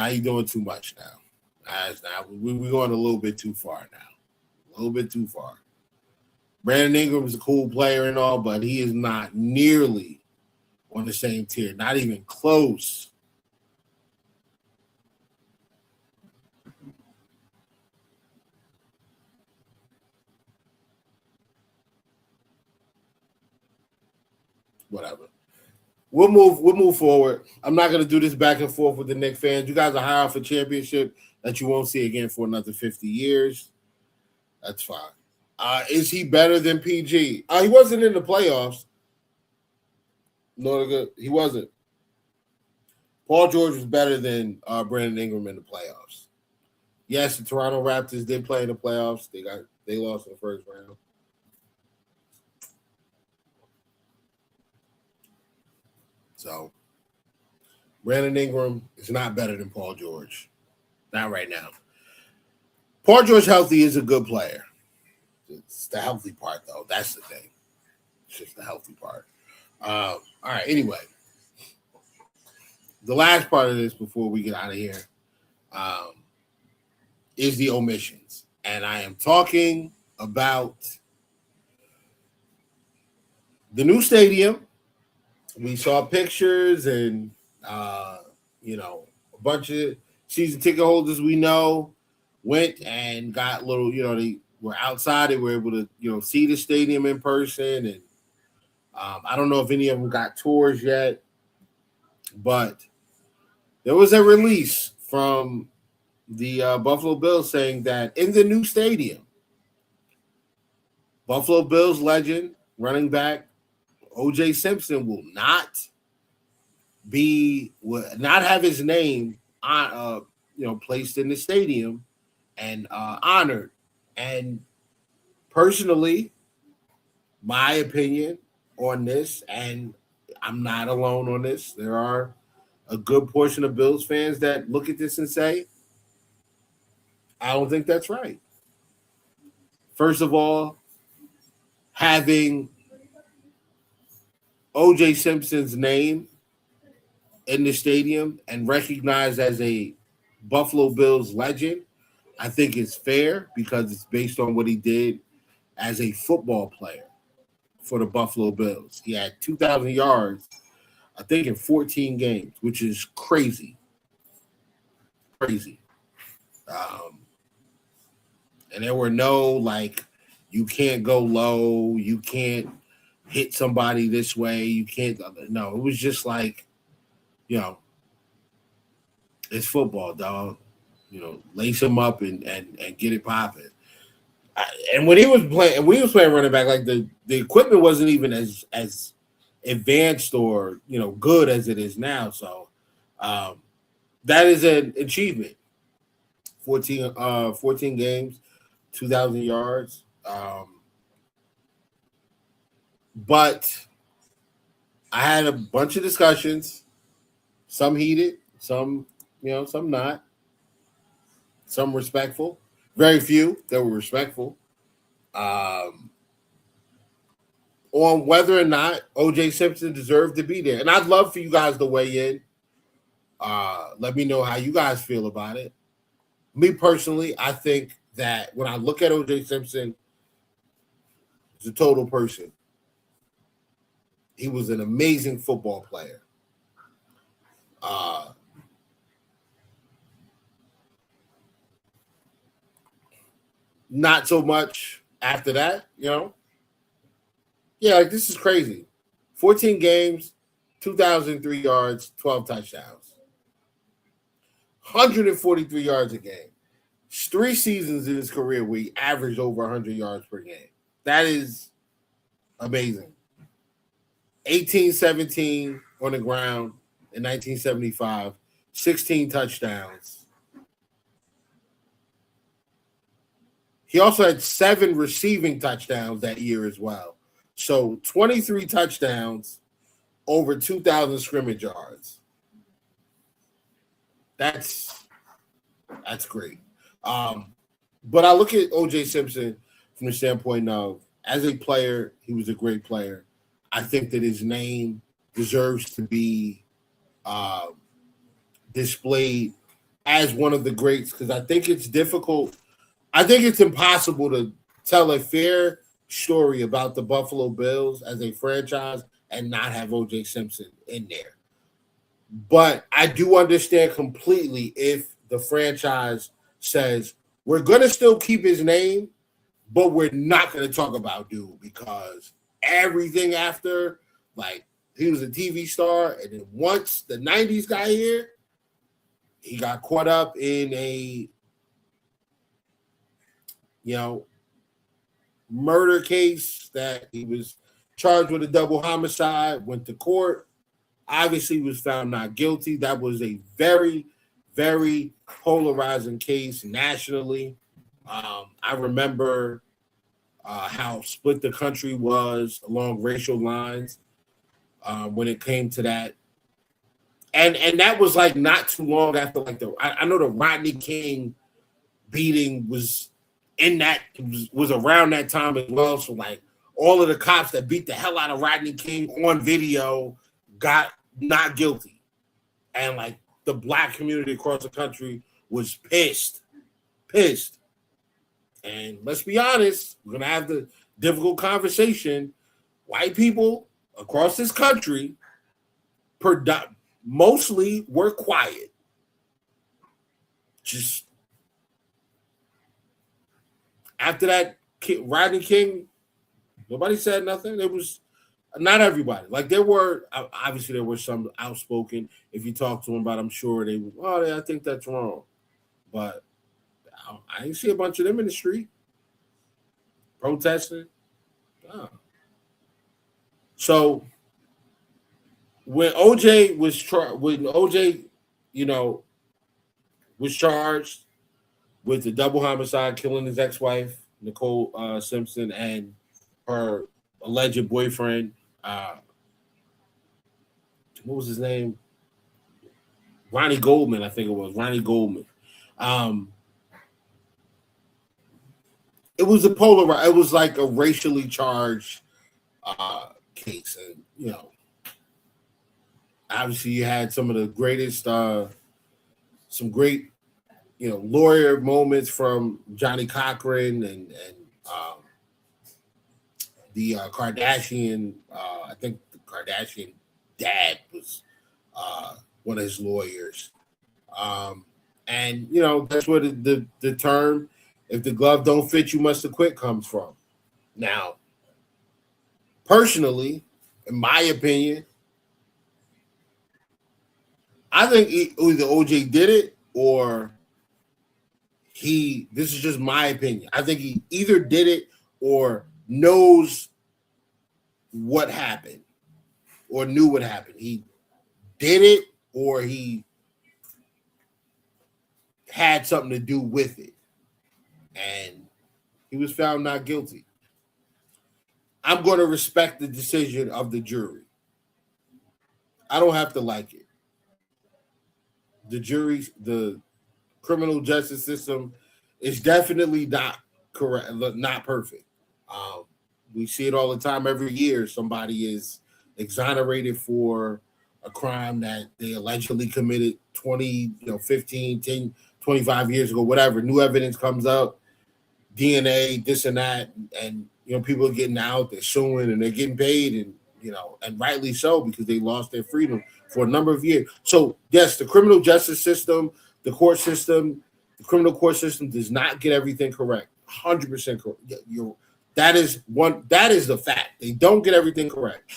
You doing too much now. We're going a little bit too far now. A little bit too far. Brandon Ingram is a cool player and all, but he is not nearly on the same tier. Not even close. Whatever. We'll move forward. I'm not going to do this back and forth with the Knicks fans. You guys are high off a championship that you won't see again for another 50 years. That's fine. Is he better than PG? He wasn't in the playoffs. No, he wasn't. Paul George was better than Brandon Ingram in the playoffs. Yes, the Toronto Raptors did play in the playoffs. They lost in the first round. So Brandon Ingram is not better than Paul George. Not right now. Paul George healthy is a good player. It's the healthy part, though. That's the thing. It's just the healthy part. All right, anyway. The last part of this before we get out of here is the omissions. And I am talking about the new stadium. We saw pictures and, a bunch of season ticket holders we know went and got little, they were outside. They were able to, see the stadium in person. And I don't know if any of them got tours yet, but there was a release from the Buffalo Bills saying that in the new stadium, Buffalo Bills legend, running back O.J. Simpson will not have his name placed in the stadium and honored. And personally, my opinion on this, and I'm not alone on this, there are a good portion of Bills fans that look at this and say, I don't think that's right. First of all, having O.J. Simpson's name in the stadium and recognized as a Buffalo Bills legend, I think it's fair because it's based on what he did as a football player for the Buffalo Bills. He had 2,000 yards, I think, in 14 games, which is crazy. Crazy. And there were no, you can't go low, you can't hit somebody this way, you can't. No, it was just it's football, dog. Lace him up and get it popping. And when he was playing running back, the equipment wasn't even as advanced or good as it is now. So that is an achievement. 14 games, 2,000 yards. But I had a bunch of discussions, some heated, some some not, some respectful, very few that were respectful, on whether or not O.J. Simpson deserved to be there. And I'd love for you guys to weigh in. Let me know how you guys feel about it. Me personally, I think that when I look at O.J. Simpson as a total person, he was an amazing football player. Not so much after that, Yeah, this is crazy. 14 games, 2,003 yards, 12 touchdowns. 143 yards a game. 3 seasons in his career where he averaged over 100 yards per game. That is amazing. 18-17 on the ground in 1975. 16 touchdowns. He also had 7 receiving touchdowns that year as well. So 23 touchdowns over 2,000 scrimmage yards. That's great. But I look at O.J. Simpson from the standpoint of, as a player, he was a great player. I think that his name deserves to be displayed as one of the greats because I think it's difficult. I think it's impossible to tell a fair story about the Buffalo Bills as a franchise and not have O.J. Simpson in there. But I do understand completely if the franchise says, we're going to still keep his name, but we're not going to talk about dude because everything after, he was a TV star, and then once the 90s got here, he got caught up in a murder case that he was charged with a double homicide, went to court, obviously was found not guilty. That was a very, very polarizing case nationally. I remember how split the country was along racial lines when it came to that And that was like not too long after like I know the Rodney King beating was was around that time as well. So like all of the cops that beat the hell out of Rodney King on video got not guilty. And like the black community across the country was pissed. And let's be honest, we're gonna have the difficult conversation. White people across this country mostly were quiet. Just after that, Rodney King, nobody said nothing. It was not everybody. Like there were some outspoken. If you talk to them about, I'm sure they would. Oh, I think that's wrong. But I didn't see a bunch of them in the street protesting. Oh. So when OJ was was charged with the double homicide, killing his ex-wife Nicole Simpson and her alleged boyfriend, what was his name? Ronnie Goldman, I think it was Ronnie Goldman. It was it was like a racially charged case, and obviously you had some of the greatest, some great, lawyer moments from Johnny Cochran and the Kardashian. I think the Kardashian dad was one of his lawyers, and that's where the term "if the glove don't fit, you must have quit" comes from. Now, personally, in my opinion, I think either OJ did it or this is just my opinion. I think he either did it or knows what happened or knew what happened. He did it or he had something to do with it. And he was found not guilty. I'm going to respect the decision of the jury. I don't have to like it. The the criminal justice system is definitely not correct, not perfect. We see it all the time. Every year, somebody is exonerated for a crime that they allegedly committed 20, 15, 10, 25 years ago, whatever. New evidence comes up, DNA, this and that, and people are getting out, they're suing, and they're getting paid, and and rightly so, because they lost their freedom for a number of years. So yes, the criminal justice system, the court system, the criminal court system does not get everything correct. 100% correct. That is the fact. They don't get everything correct.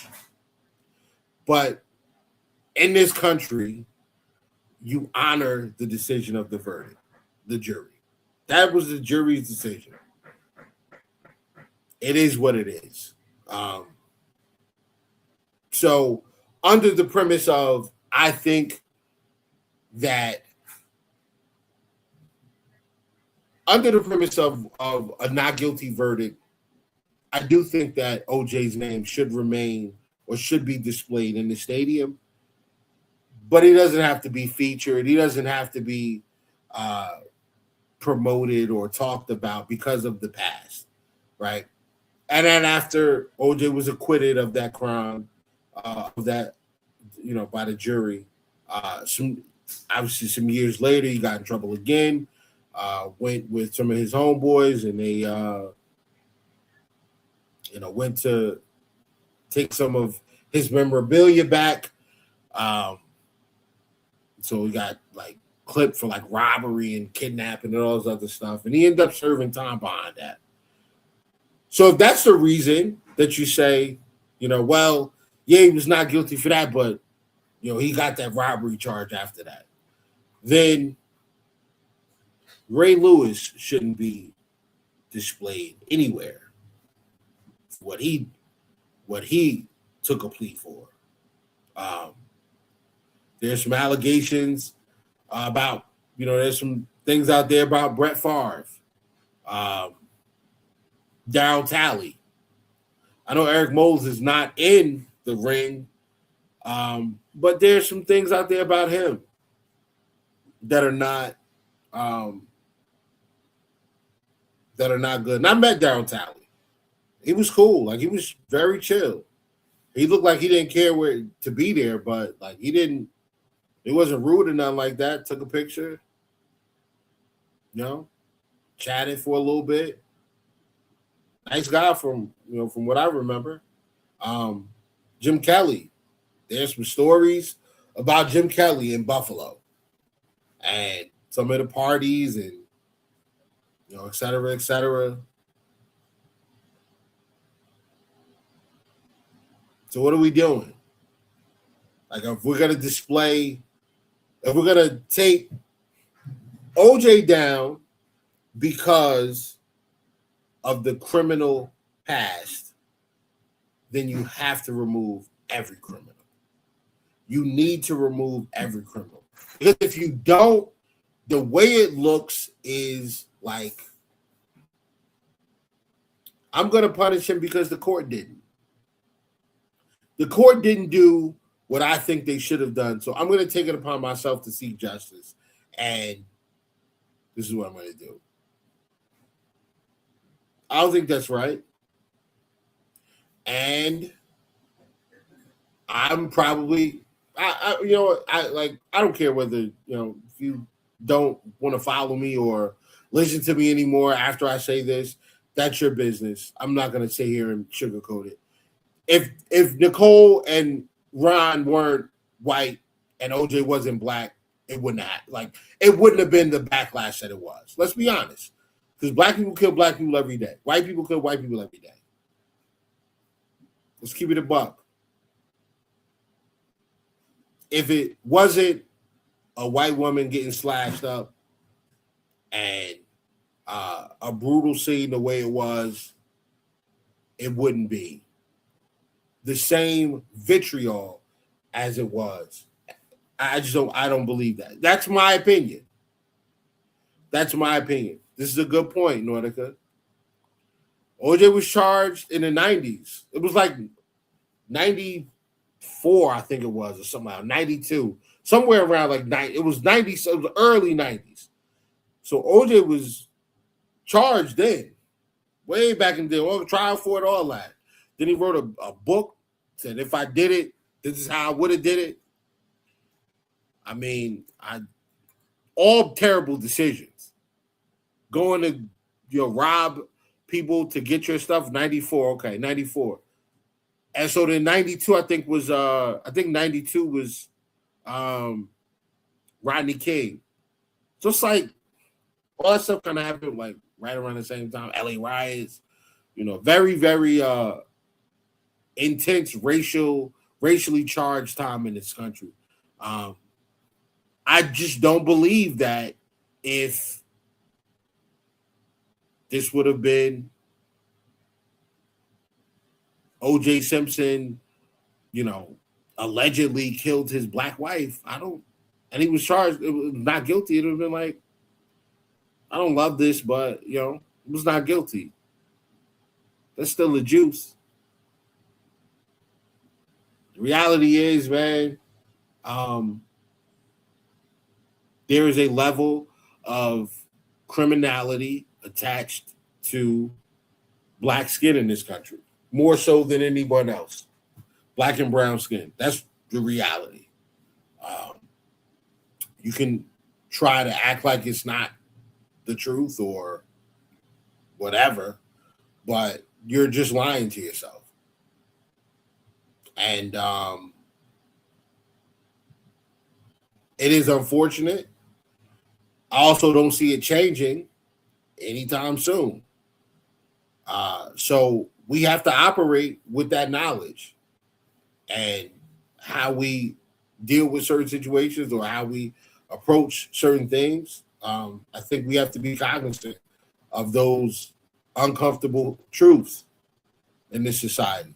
But in this country, you honor the decision of the verdict, the jury. That was the jury's decision. It is what it is. So under the premise of, I think that under the premise of a not guilty verdict, I do think that OJ's name should remain or should be displayed in the stadium, but he doesn't have to be featured. He doesn't have to be promoted or talked about because of the past, right? And then after OJ was acquitted of that crime, by the jury, some years later, he got in trouble again. Went with some of his homeboys, and they went to take some of his memorabilia back. So he got like clipped for like robbery and kidnapping and all this other stuff, and he ended up serving time behind that. So if that's the reason that you say, well, yeah, he was not guilty for that, but he got that robbery charge after that, then Ray Lewis shouldn't be displayed anywhere for what he took a plea for. There's some allegations about, there's some things out there about Brett Favre, Darryl Talley. I know Eric Moles is not in the ring But there's some things out there about him that are not good. And I met Daryl Talley. He was cool. Like, he was very chill. He looked like he didn't care where to be there, but like he wasn't rude or nothing like that. Took a picture, chatted for a little bit. Nice guy from what I remember. Jim Kelly. There's some stories about Jim Kelly in Buffalo and some of the parties and et cetera, et cetera. So what are we doing? Like, if we're going to take OJ down because of the criminal past, then you have to remove every criminal. You need to remove every criminal. Because if you don't, the way it looks is like, I'm going to punish him because the court didn't. The court didn't do what I think they should have done. So I'm going to take it upon myself to seek justice. And this is what I'm going to do. I don't think that's right. And I'm probably, I don't care whether, if you don't want to follow me or listen to me anymore after I say this, that's your business. I'm not going to sit here and sugarcoat it. If Nicole and Ron weren't white and OJ wasn't black, it wouldn't have been the backlash that it was. Let's be honest. Because black people kill black people every day. White people kill white people every day. Let's keep it a buck. If it wasn't a white woman getting slashed up and a brutal scene the way it was, it wouldn't be the same vitriol as it was. I don't believe that. That's my opinion. This is a good point, Nordica. OJ was charged in the 90s. It was like 94, I think it was, or something, 92. Somewhere around like 90. It was 90, so it was early 90s. So OJ was charged then, way back in the day, all the trial for it, all that. Then he wrote a book, said, if I did it, this is how I would have did it. I mean, all terrible decisions. Going to rob people to get your stuff, 94. Okay, 94. And so then 92, I think 92 was Rodney King. So it's like all that stuff kind of happened like right around the same time. LA riots, very, very intense racially charged time in this country. I just don't believe that if this would have been O.J. Simpson, allegedly killed his black wife. And he was charged, it was not guilty. It would have been like, I don't love this, but, it was not guilty. That's still the juice. The reality is, man, there is a level of criminality attached to black skin in this country, more so than anyone else. Black and brown skin. That's the reality. You can try to act like it's not the truth or whatever, but you're just lying to yourself. And it is unfortunate. I also don't see it changing anytime soon. So we have to operate with that knowledge, and how we deal with certain situations or how we approach certain things. I think we have to be cognizant of those uncomfortable truths in this society.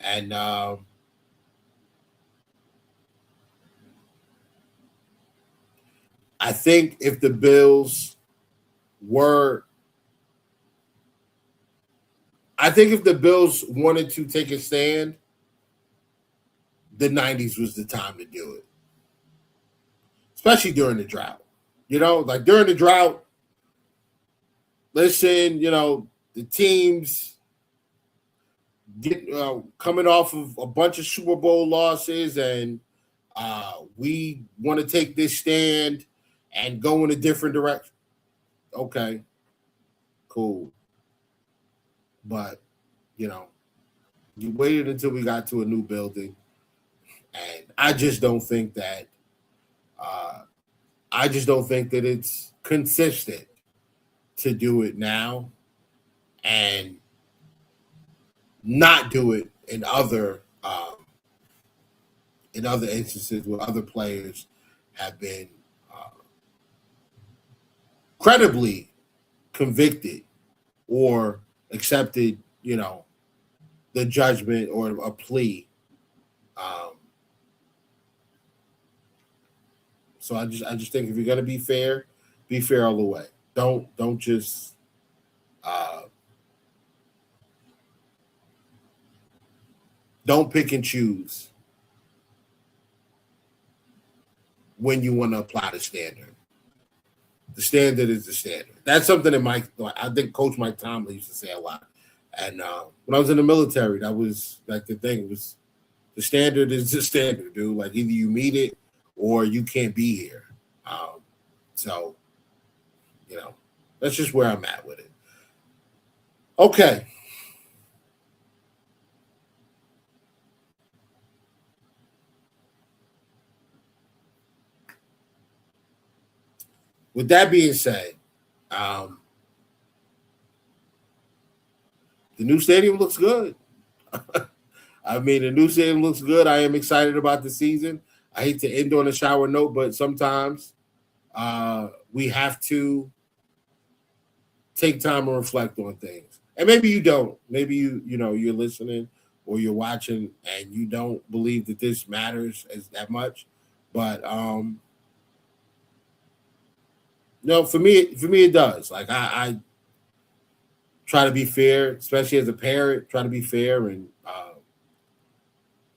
And I think if the Bills wanted to take a stand, the 90s was the time to do it, especially during the drought. Like during the drought, listen, the teams get coming off of a bunch of Super Bowl losses, and we want to take this stand and go in a different direction. Okay, cool. But, you waited until we got to a new building, and I just don't think that it's consistent to do it now and not do it in other instances where other players have been credibly convicted or accepted, the judgment or a plea. So I just think if you're gonna be fair all the way. Don't just don't pick and choose when you want to apply the standard. The standard is the standard. That's something that I think Coach Mike Tomlin used to say a lot. And when I was in the military, that was like the thing. It was the standard is the standard, dude. Like either you meet it or you can't be here. So, that's just where I'm at with it. Okay. With that being said, the new stadium looks good. I mean, the new stadium looks good. I am excited about the season. I hate to end on a shower note, but sometimes we have to take time and reflect on things. And maybe you don't. Maybe you're listening or you're watching and you don't believe that this matters as that much. But for me it does. Like I try to be fair, especially as a parent, try to be fair and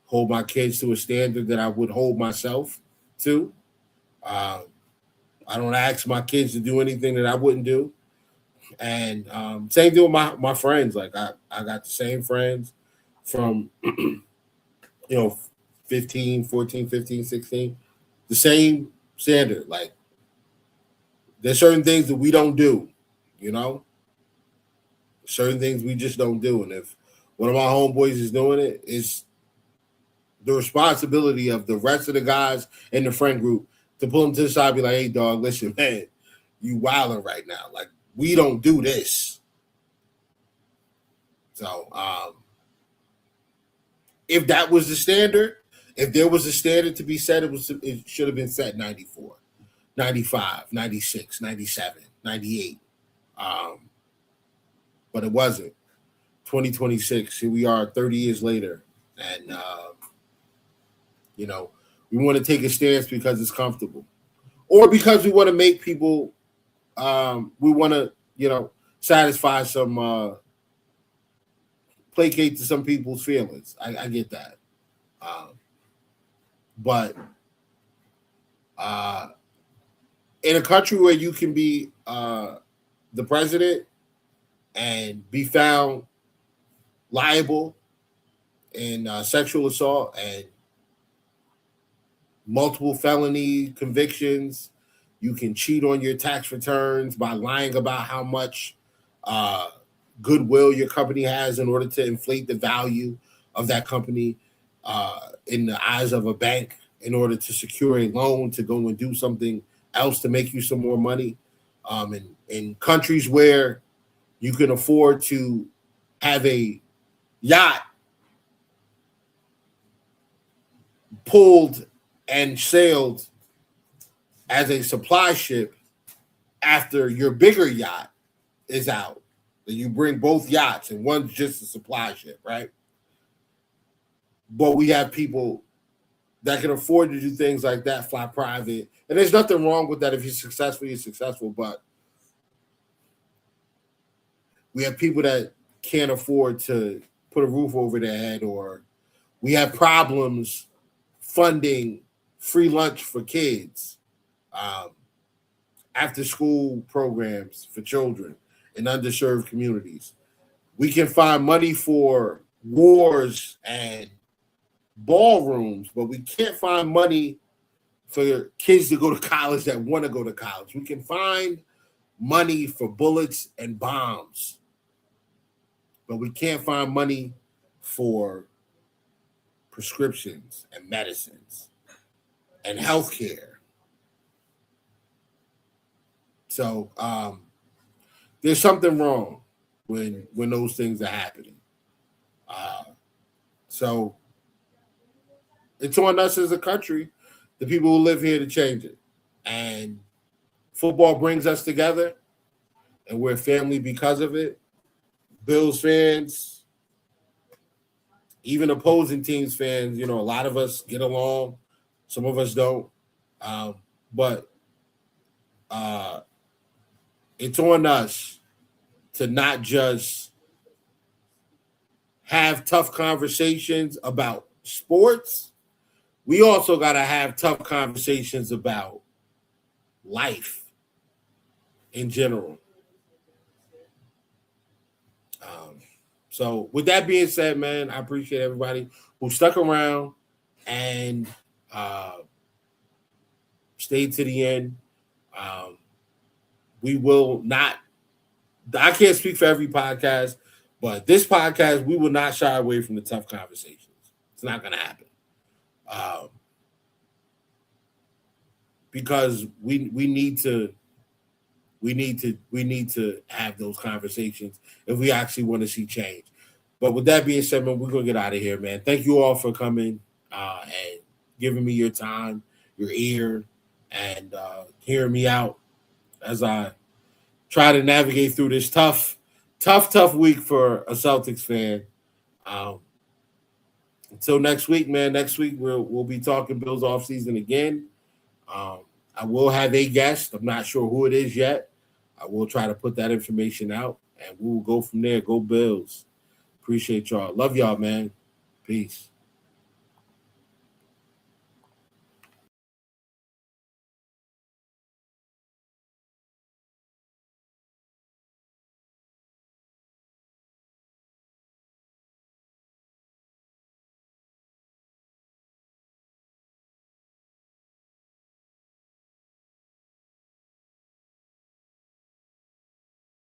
hold my kids to a standard that I would hold myself to. I don't ask my kids to do anything that I wouldn't do. And same thing with my friends. Like I got the same friends from 14, 15, 16. The same standard. Like there's certain things that we don't do, certain things we just don't do. And if one of my homeboys is doing it, it's the responsibility of the rest of the guys in the friend group to pull them to the side and be like, hey, dog, listen, man, you wilding right now. Like, we don't do this. So, if that was the standard, if there was a standard to be set, it should have been set 94, 95, 96, 97, 98. But it wasn't. 2026, here we are 30 years later. And, we want to take a stance because it's comfortable. Or because we want to make people, we want to, satisfy some, placate to some people's feelings. I get that. But in a country where you can be the president and be found liable in sexual assault and multiple felony convictions, you can cheat on your tax returns by lying about how much goodwill your company has in order to inflate the value of that company in the eyes of a bank in order to secure a loan to go and do something else to make you some more money. In countries where you can afford to have a yacht pulled and sailed as a supply ship after your bigger yacht is out. Then you bring both yachts and one's just a supply ship, right? But we have people that can afford to do things like that, fly private. And there's nothing wrong with that. If you're successful, but we have people that can't afford to put a roof over their head, or we have problems funding free lunch for kids, after school programs for children in underserved communities. We can find money for wars and ballrooms, but we can't find money for kids to go to college that want to go to college. We can find money for bullets and bombs, but we can't find money for prescriptions and medicines and healthcare. So there's something wrong when those things are happening. So it's on us as a country, the people who live here, to change it. And football brings us together, and we're family because of it. Bills fans, even opposing teams fans, a lot of us get along. Some of us don't. But it's on us to not just have tough conversations about sports. We also got to have tough conversations about life in general. So with that being said, man, I appreciate everybody who stuck around and stayed to the end. We will not, I can't speak for every podcast, but this podcast, we will not shy away from the tough conversations. It's not going to happen. Because we need to have those conversations if we actually want to see change. But with that being said, man, we're gonna get out of here, man. Thank you all for coming and giving me your time, your ear, and hearing me out as I try to navigate through this tough week for a Celtics fan. Until next week, man. Next week we'll be talking Bills offseason again. I will have a guest. I'm not sure who it is yet. I will try to put that information out, and we'll go from there. Go Bills. Appreciate y'all. Love y'all, man. Peace.